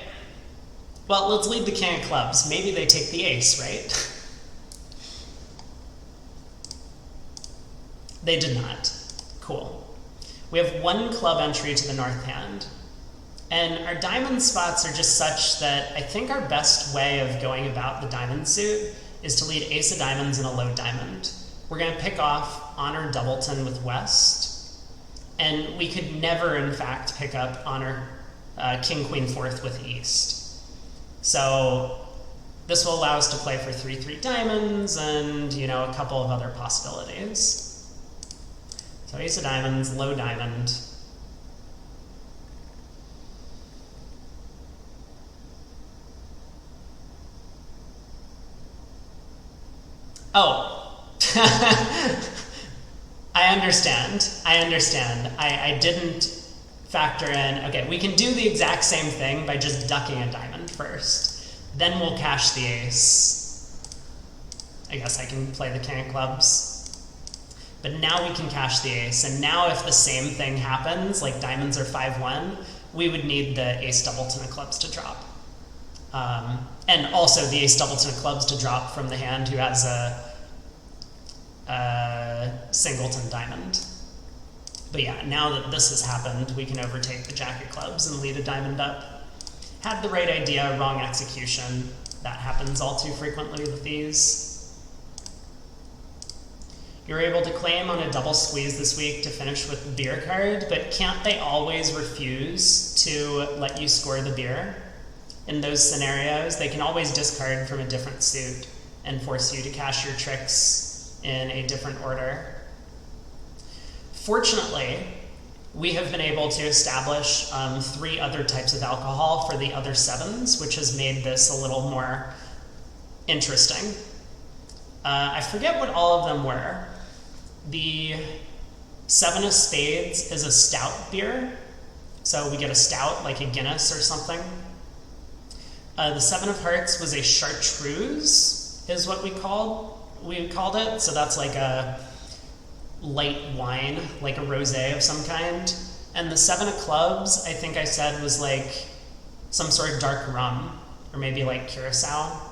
Well, let's lead the King of Clubs. Maybe they take the ace, right? They did not. Cool. We have 1 club entry to the north hand. And our diamond spots are just such that I think our best way of going about the diamond suit is to lead ace of diamonds and a low diamond. We're going to pick off honor doubleton with West. And we could never, in fact, pick up honor king, queen, fourth with East. So this will allow us to play for 3-3 diamonds and, you know, a couple of other possibilities. So ace of diamonds, low diamond. Oh. I understand. I didn't factor in, okay, we can do the exact same thing by just ducking a diamond first. Then we'll cash the ace. I guess I can play the king of clubs. But now we can cash the ace, and now if the same thing happens, like diamonds are 5-1, we would need the ace doubleton of clubs to drop. And also the ace doubleton of clubs to drop from the hand who has a singleton diamond. But yeah, now that this has happened, we can overtake the jack of clubs and lead a diamond up. Had the right idea, wrong execution. That happens all too frequently with these. You're able to claim on a double squeeze this week to finish with the beer card, but can't they always refuse to let you score the beer? In those scenarios, they can always discard from a different suit and force you to cash your tricks in a different order. Fortunately, we have been able to establish 3 other types of alcohol for the other 7s, which has made this a little more interesting. I forget what all of them were. The 7 of spades is a stout beer, so we get a stout like a Guinness or something. The 7 of hearts was a chartreuse, is what we called it. So that's like a light wine, like a rosé of some kind. And the 7 of clubs, I think I said, was like some sort of dark rum, or maybe like curacao.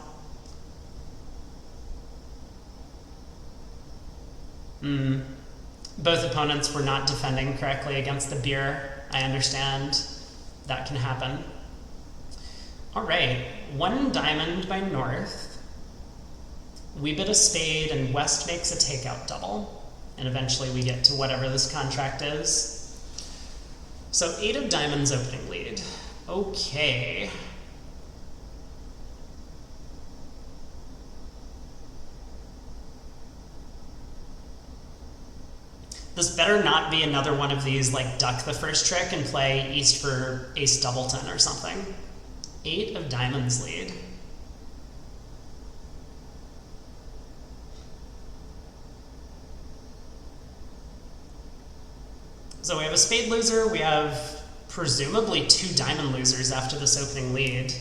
Both opponents were not defending correctly against the beer. I understand that can happen. All right, 1 diamond by North. We bid a spade and West makes a takeout double. And eventually we get to whatever this contract is. So 8 of diamonds opening lead. Okay. This better not be another one of these, like duck the first trick and play east for ace doubleton or something. 8 of diamonds lead. So we have a spade loser, we have presumably 2 diamond losers after this opening lead.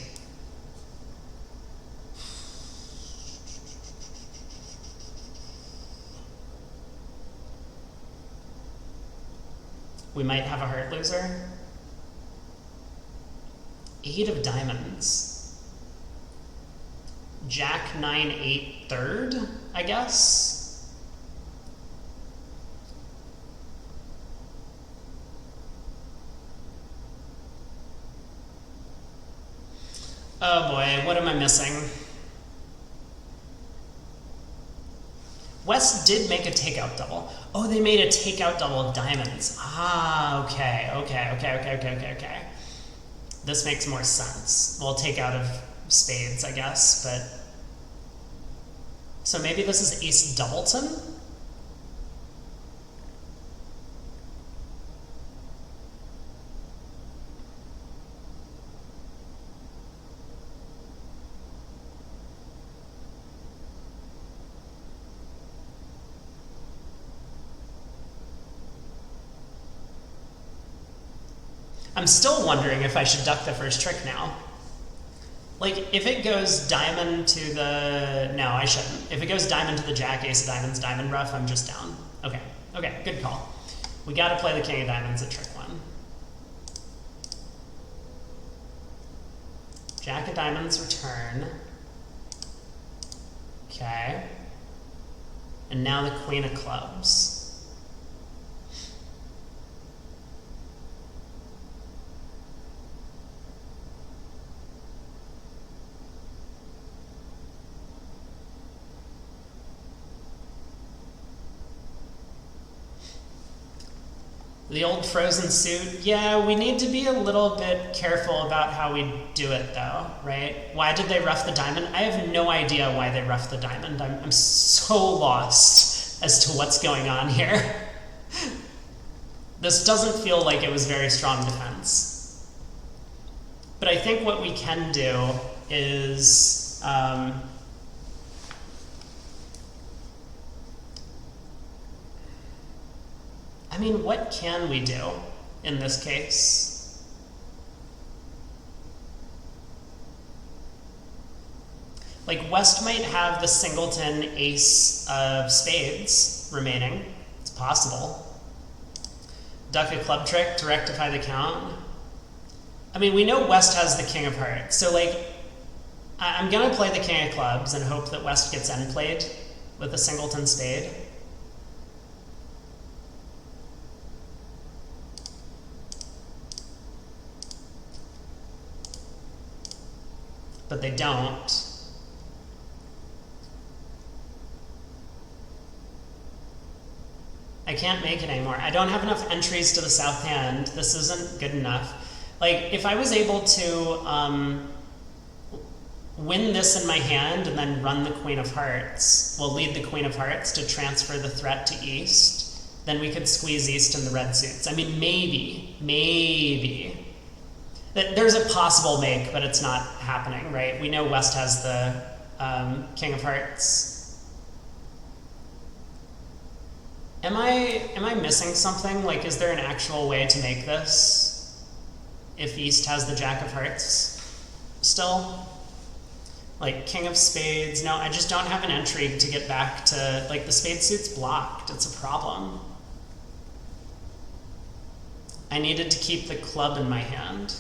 We might have a heart loser. 8 of diamonds. Jack 9 8 third, I guess. Oh boy, what am I missing? West did make a takeout double. Oh, they made a takeout double of diamonds. Ah, okay. This makes more sense. Well, take out of spades, I guess, but... So maybe this is ace doubleton? I'm still wondering if I should duck the first trick now. Like, if it goes diamond to the... No, I shouldn't. If it goes diamond to the jack, ace of diamonds, diamond rough, I'm just down. Okay, good call. We gotta play the king of diamonds at trick 1. Jack of diamonds, return. Okay. And now the queen of clubs. The old frozen suit, yeah, we need to be a little bit careful about how we do it though, right? Why did they rough the diamond? I have no idea why they roughed the diamond. I'm so lost as to what's going on here. This doesn't feel like it was very strong defense. But I think what we can do is, I mean, what can we do in this case? Like, West might have the singleton ace of spades remaining. It's possible. Duck a club trick to rectify the count. I mean, we know West has the king of hearts, so like, I'm gonna play the king of clubs and hope that West gets end played with a singleton spade. But they don't. I can't make it anymore. I don't have enough entries to the south hand. This isn't good enough. Like, if I was able to win this in my hand and then run the queen of hearts, well, lead the queen of hearts to transfer the threat to east, then we could squeeze east in the red suits. I mean, maybe. There's a possible make, but it's not happening, right? We know West has the king of hearts. Am I missing something? Like, is there an actual way to make this if East has the jack of hearts still? Like, king of spades. No, I just don't have an entry to get back to, like, the spade suit's blocked. It's a problem. I needed to keep the club in my hand.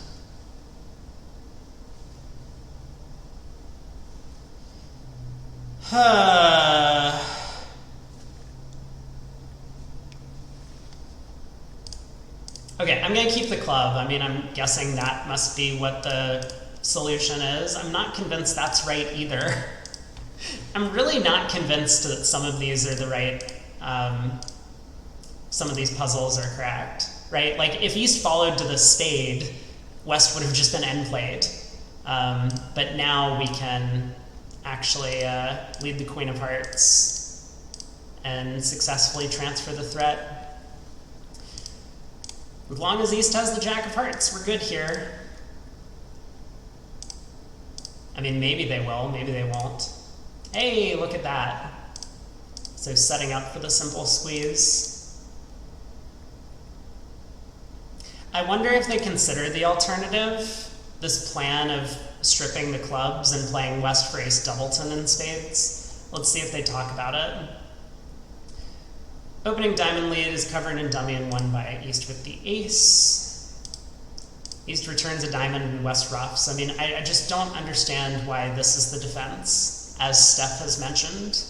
Okay, I'm gonna keep the club. I mean, I'm guessing that must be what the solution is. I'm not convinced that's right either. I'm really not convinced that some of these are the right, some of these puzzles are correct, right? Like, if East followed to the spade, West would have just been end played. But now we can actually lead the queen of hearts and successfully transfer the threat. As long as East has the jack of hearts, we're good here. I mean, maybe they will, maybe they won't. Hey, look at that. So setting up for the simple squeeze. I wonder if they consider the alternative, this plan of stripping the clubs and playing West for ace doubleton in spades. Let's see if they talk about it. Opening diamond lead is covered in dummy and won by East with the ace. East returns a diamond and West ruffs. I mean, I just don't understand why this is the defense, as Steph has mentioned.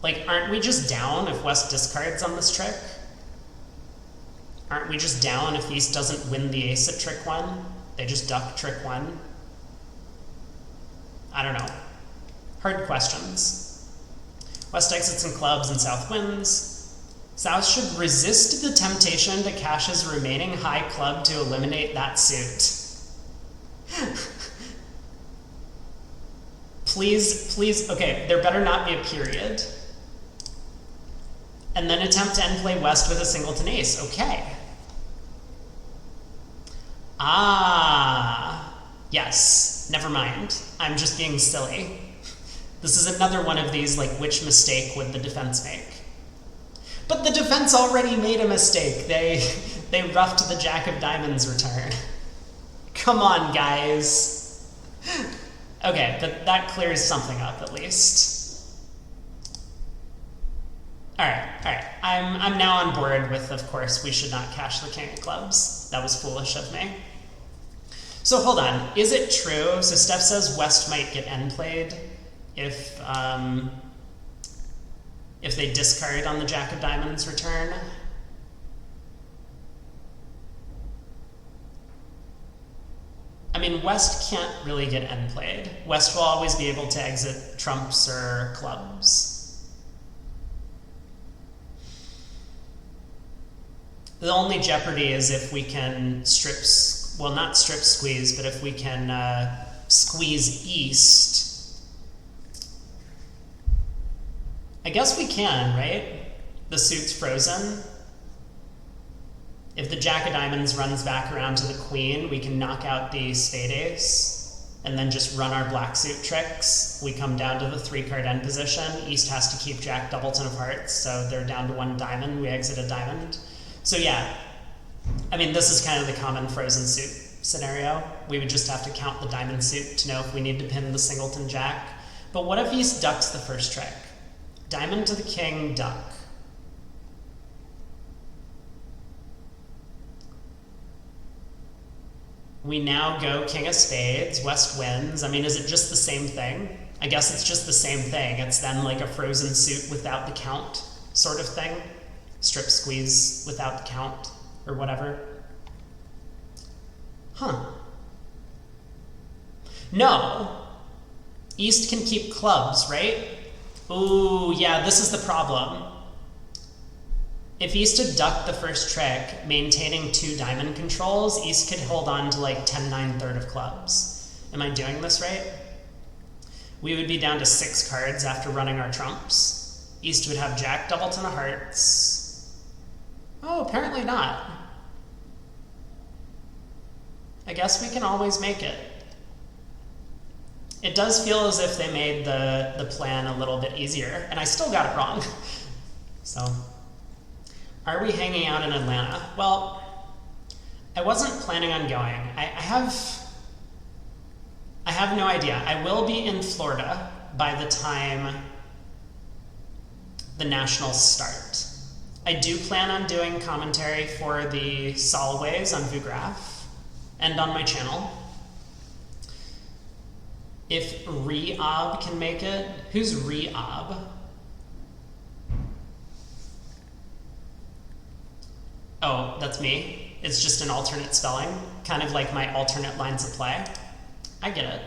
Like, aren't we just down if West discards on this trick? Aren't we just down if East doesn't win the ace at trick one? They just duck trick one? I don't know. Hard questions. West exits in clubs and South wins. South should resist the temptation to cash his remaining high club to eliminate that suit. Please, okay, there better not be a period. And then attempt to end play West with a singleton ace, okay. Ah, yes, never mind. I'm just being silly. This is another one of these, like, which mistake would the defense make? But the defense already made a mistake. They roughed the jack of diamonds return. Come on, guys. Okay, but that clears something up at least. All right. I'm now on board with, of course, we should not cash the king of clubs. That was foolish of me. So hold on, is it true? So Steph says West might get end played if they discard on the jack of diamonds return. I mean, West can't really get end played. West will always be able to exit trumps or clubs. The only jeopardy is if we can well, not strip squeeze, but if we can squeeze East. I guess we can, right? The suit's frozen. If the jack of diamonds runs back around to the queen, we can knock out the spade ace and then just run our black suit tricks. We come down to the 3-card end position. East has to keep jack doubleton of hearts, so they're down to 1 diamond. We exit a diamond. So yeah, I mean, this is kind of the common frozen suit scenario. We would just have to count the diamond suit to know if we need to pin the singleton jack. But what if East ducks the first trick? Diamond to the king, duck. We now go king of spades, West wins. I mean, is it just the same thing? I guess it's just the same thing. It's then like a frozen suit without the count sort of thing. Strip squeeze without the count or whatever. Huh. No. East can keep clubs, right? Ooh, yeah, this is the problem. If East had ducked the first trick, maintaining 2 diamond controls, East could hold on to like 10-9 of clubs. Am I doing this right? We would be down to 6 cards after running our trumps. East would have Jack doubleton of hearts. Oh, apparently not. I guess we can always make it. It does feel as if they made the plan a little bit easier, and I still got it wrong. So, are we hanging out in Atlanta? Well, I wasn't planning on going. I have no idea. I will be in Florida by the time the Nationals start. I do plan on doing commentary for the Solways on VooGraph and on my channel. If Reob can make it, who's Reob? Oh, that's me. It's just an alternate spelling, kind of like my alternate lines of play. I get it.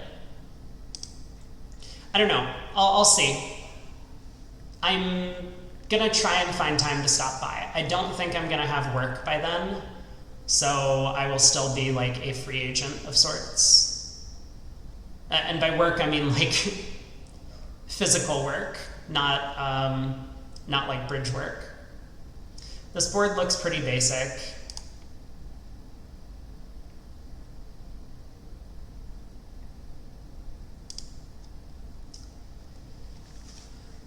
I don't know. I'll see. I'm gonna try and find time to stop by. I don't think I'm gonna have work by then, so I will still be like a free agent of sorts. And by work, I mean like physical work, not like bridge work. This board looks pretty basic.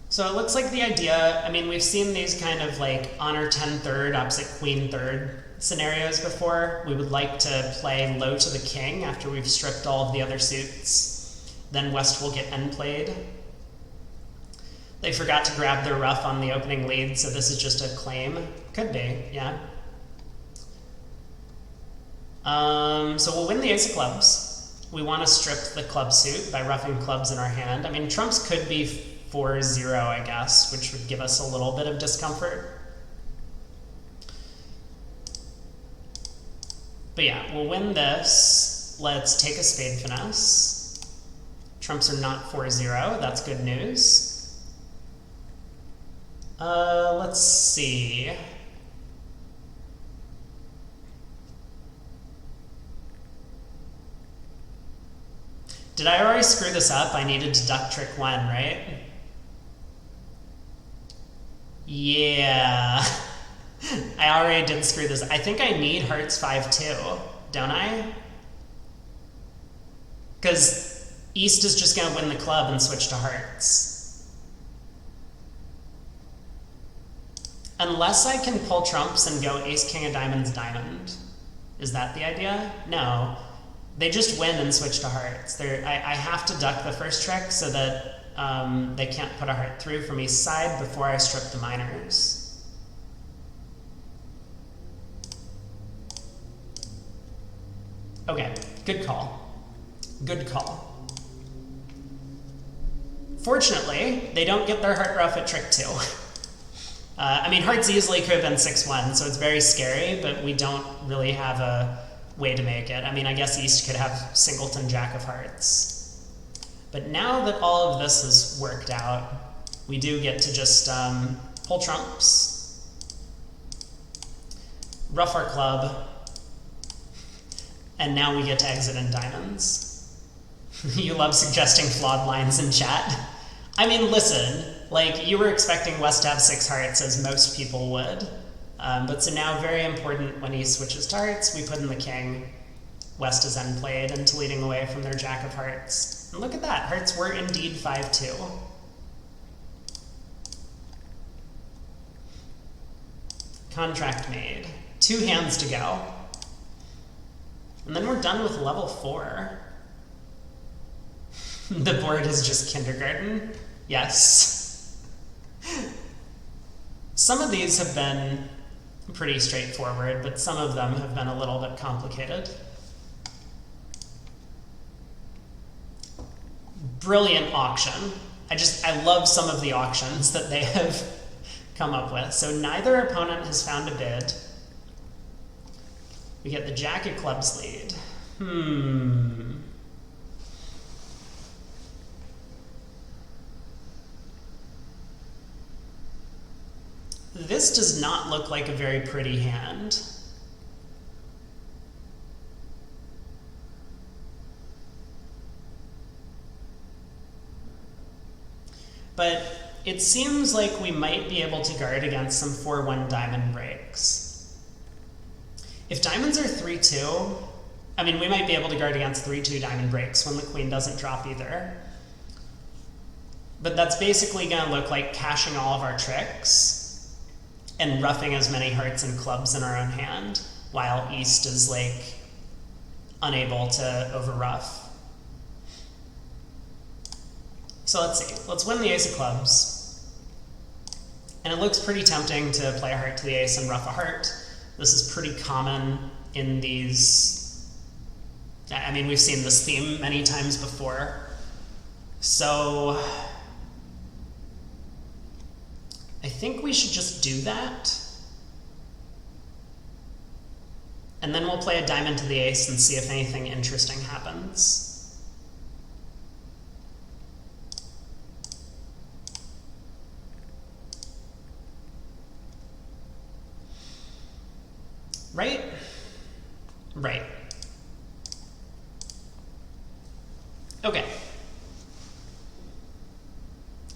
So it looks like the idea, I mean, we've seen these kind of like honor 10-3 opposite queen 3 scenarios before. We would like to play low to the king after we've stripped all of the other suits. Then West will get end played. They forgot to grab their ruff on the opening lead, so this is just a claim. Could be, yeah. So we'll win the ace of clubs. We want to strip the club suit by ruffing clubs in our hand. I mean, trumps could be 4-0, I guess, which would give us a little bit of discomfort. But yeah, we'll win this. Let's take a spade finesse. Trumps are not 4-0, that's good news. Let's see. Did I already screw this up? I needed to duck trick 1, right? Yeah. I already did screw this. I think I need hearts 5-2, don't I? Because East is just going to win the club and switch to hearts. Unless I can pull trumps and go ace, king of diamonds, diamond. Is that the idea? No. They just win and switch to hearts. I have to duck the first trick so that they can't put a heart through from east side before I strip the minors. Okay, good call. Good call. Fortunately, they don't get their heart ruff at trick 2. I mean, hearts easily could have been 6-1, so it's very scary, but we don't really have a way to make it. I mean, I guess East could have singleton jack of hearts. But now that all of this is worked out, we do get to just pull trumps, ruff our club, and now we get to exit in diamonds. You love suggesting flawed lines in chat. I mean, listen, like, you were expecting West to have 6 hearts, as most people would. But so now, very important, when he switches to hearts, we put in the king. West is end played into leading away from their jack of hearts. And look at that, hearts were indeed 5-2. Contract made. 2 hands to go. And then we're done with level 4. The board is just kindergarten. Yes. Some of these have been pretty straightforward, but some of them have been a little bit complicated. brilliant auction. I love some of the auctions that they have come up with. So neither opponent has found a bid. We get the Jack of Clubs lead. This does not look like a very pretty hand. But it seems like we might be able to guard against some 4-1 diamond breaks. If diamonds are 3-2, I mean, we might be able to guard against 3-2 diamond breaks when the queen doesn't drop either. But that's basically going to look like cashing all of our tricks and roughing as many hearts and clubs in our own hand, while East is like unable to over-rough. So let's see. Let's win the ace of clubs. And it looks pretty tempting to play a heart to the ace and rough a heart. This is pretty common in these. I mean, we've seen this theme many times before. So I think we should just do that. And then we'll play a diamond to the ace and see if anything interesting happens. Right? Right. Okay.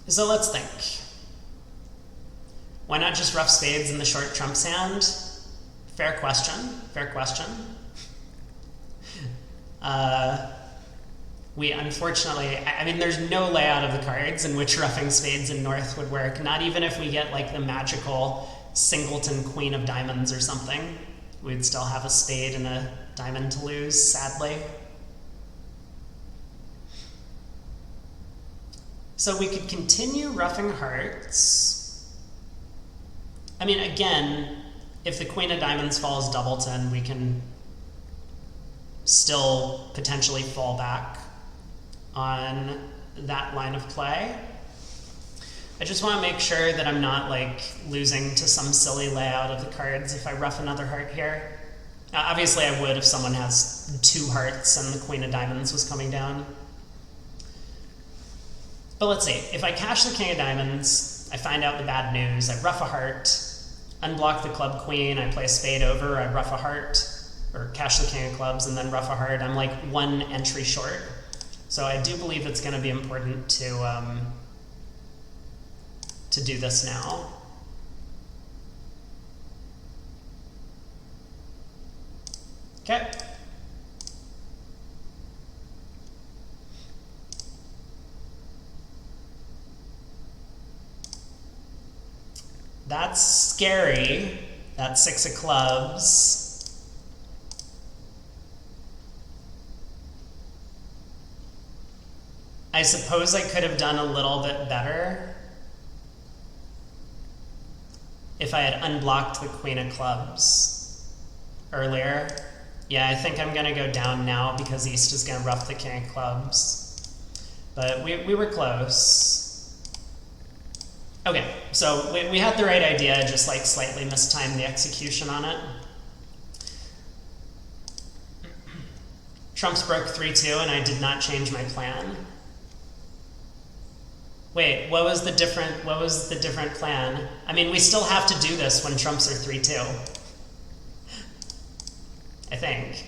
So let's think. Why not just rough spades in the short trumps hand? Fair question. Fair question. We unfortunately, I mean, there's no layout of the cards in which roughing spades in North would work, not even if we get like the magical singleton queen of diamonds or something. We'd still have a spade and a diamond to lose, sadly. So we could continue roughing hearts. I mean, again, if the queen of diamonds falls doubleton, we can still potentially fall back on that line of play. I just want to make sure that I'm not like losing to some silly layout of the cards if I rough another heart here. Obviously I would if someone has 2 hearts and the queen of diamonds was coming down. But let's see, if I cash the king of diamonds, I find out the bad news, I rough a heart, unblock the club queen, I play a spade over, I rough a heart, or cash the king of clubs and then rough a heart. I'm like 1 entry short. So I do believe it's going to be important to do this now. Okay. That's scary. That's 6 of clubs. I suppose I could have done a little bit better if I had unblocked the queen of clubs earlier. Yeah, I think I'm gonna go down now because East is gonna rough the king of clubs. But we were close. Okay, so we had the right idea, just like slightly mistimed the execution on it. Trumps broke 3-2 and I did not change my plan. Wait, what was the different plan? I mean, we still have to do this when trumps are 3-2. I think.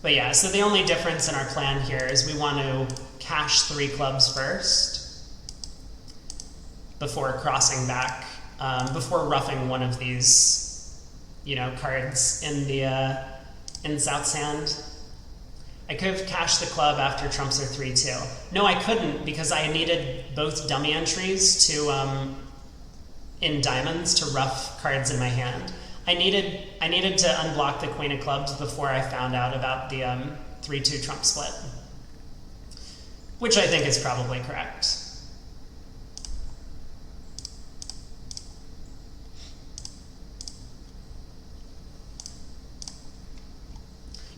But yeah, so the only difference in our plan here is we want to cash 3 clubs first before crossing back, before roughing one of these, cards in the in South's hand. I could have cashed the club after trumps are 3-2. No, I couldn't because I needed both dummy entries to in diamonds to rough cards in my hand. I needed to unblock the queen of clubs before I found out about the 3-2 trump split, which I think is probably correct.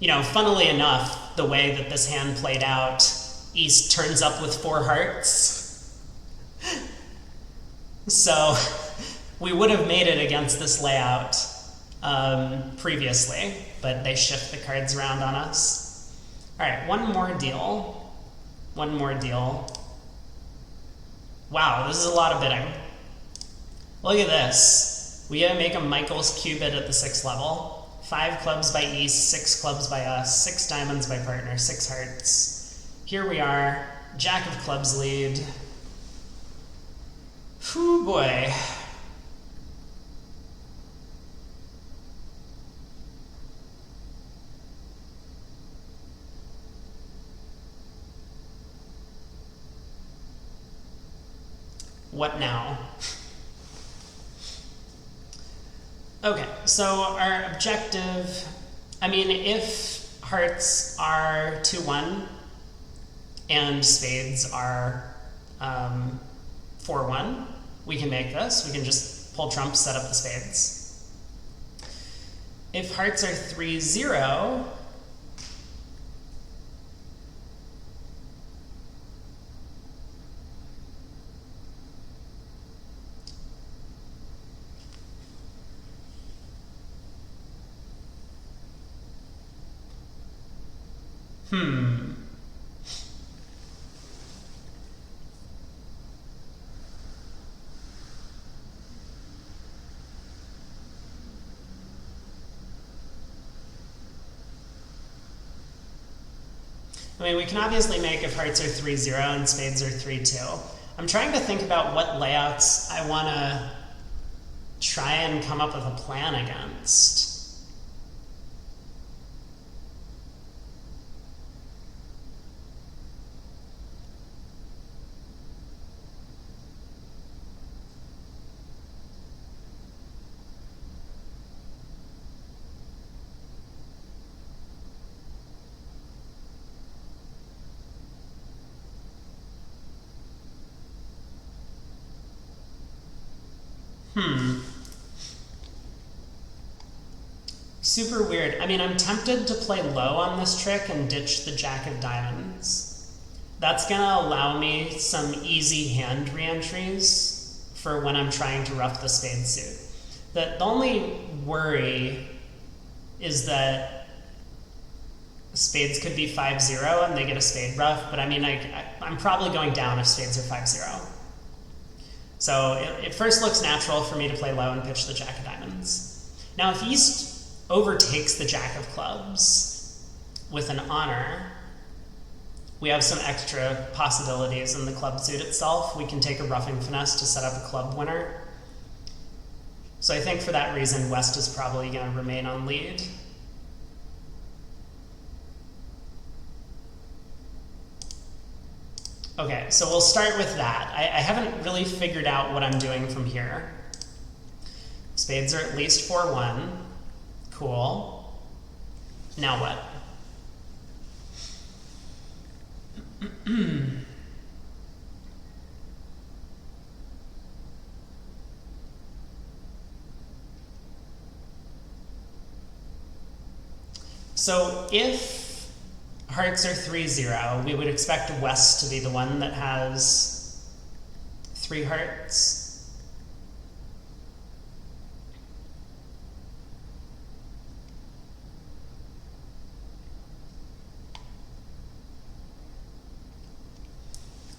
you know, funnily enough, the way that this hand played out, East turns up with 4 hearts. So we would have made it against this layout previously, but they shift the cards around on us. All right, one more deal. One more deal. Wow, this is a lot of bidding. Look at this. We gotta make a Michael's Cubit at the 6th level. 5 clubs by East, 6 clubs by us, 6 diamonds by partner, 6 hearts. Here we are, Jack of clubs lead. Whew, boy. What now? Okay, so our objective, I mean, if hearts are 2-1 and spades are 4-1, we can make this. We can just pull trumps, set up the spades. If hearts are 3-0, I mean, we can obviously make if hearts are 3-0 and spades are 3-2. I'm trying to think about what layouts I want to try and come up with a plan against. Super weird. I mean, I'm tempted to play low on this trick and ditch the Jack of diamonds. That's gonna allow me some easy hand reentries for when I'm trying to ruff the spade suit. The only worry is that spades could be 5-0 and they get a spade ruff, but I mean, I'm probably going down if spades are 5-0. So it first looks natural for me to play low and pitch the Jack of diamonds. Now, if East overtakes the Jack of clubs with an honor, we have some extra possibilities in the club suit itself. We can take a roughing finesse to set up a club winner. So I think for that reason, West is probably going to remain on lead. Okay, so we'll start with that. I haven't really figured out what I'm doing from here. Spades are at least 4-1. Cool. Now what? So if hearts are 3-0, we would expect West to be the one that has 3 hearts.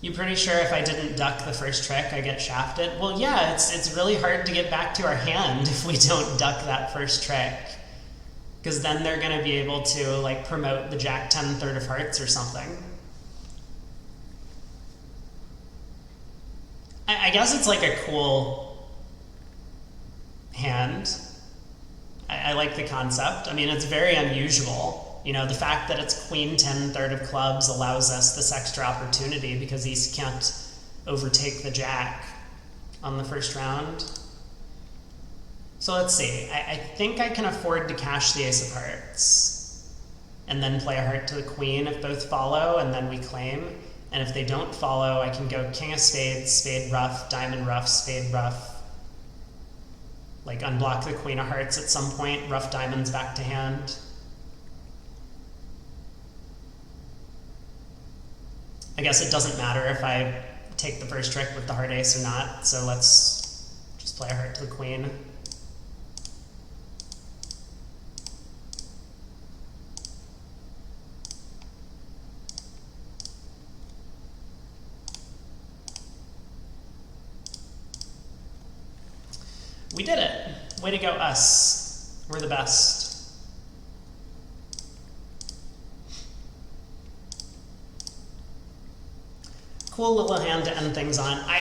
You pretty sure if I didn't duck the first trick, I get shafted? Well, yeah, it's really hard to get back to our hand if we don't duck that first trick. Because then they're going to be able to like promote the Jack 10 third of hearts or something. I guess it's like a cool hand. I like the concept. I mean, it's very unusual. You know, the fact that it's Queen 10 third of clubs allows us this extra opportunity because East can't overtake the Jack on the first round. So let's see. I think I can afford to cash the Ace of Hearts and then play a heart to the Queen if both follow, and then we claim. And if they don't follow, I can go King of Spades, Spade Ruff, Diamond Ruff, Spade Ruff. Like unblock the Queen of Hearts at some point, Ruff Diamonds back to hand. I guess it doesn't matter if I take the first trick with the heart ace or not, so let's just play a heart to the queen. We did it. Way to go, us. We're the best. Cool little hand to end things on.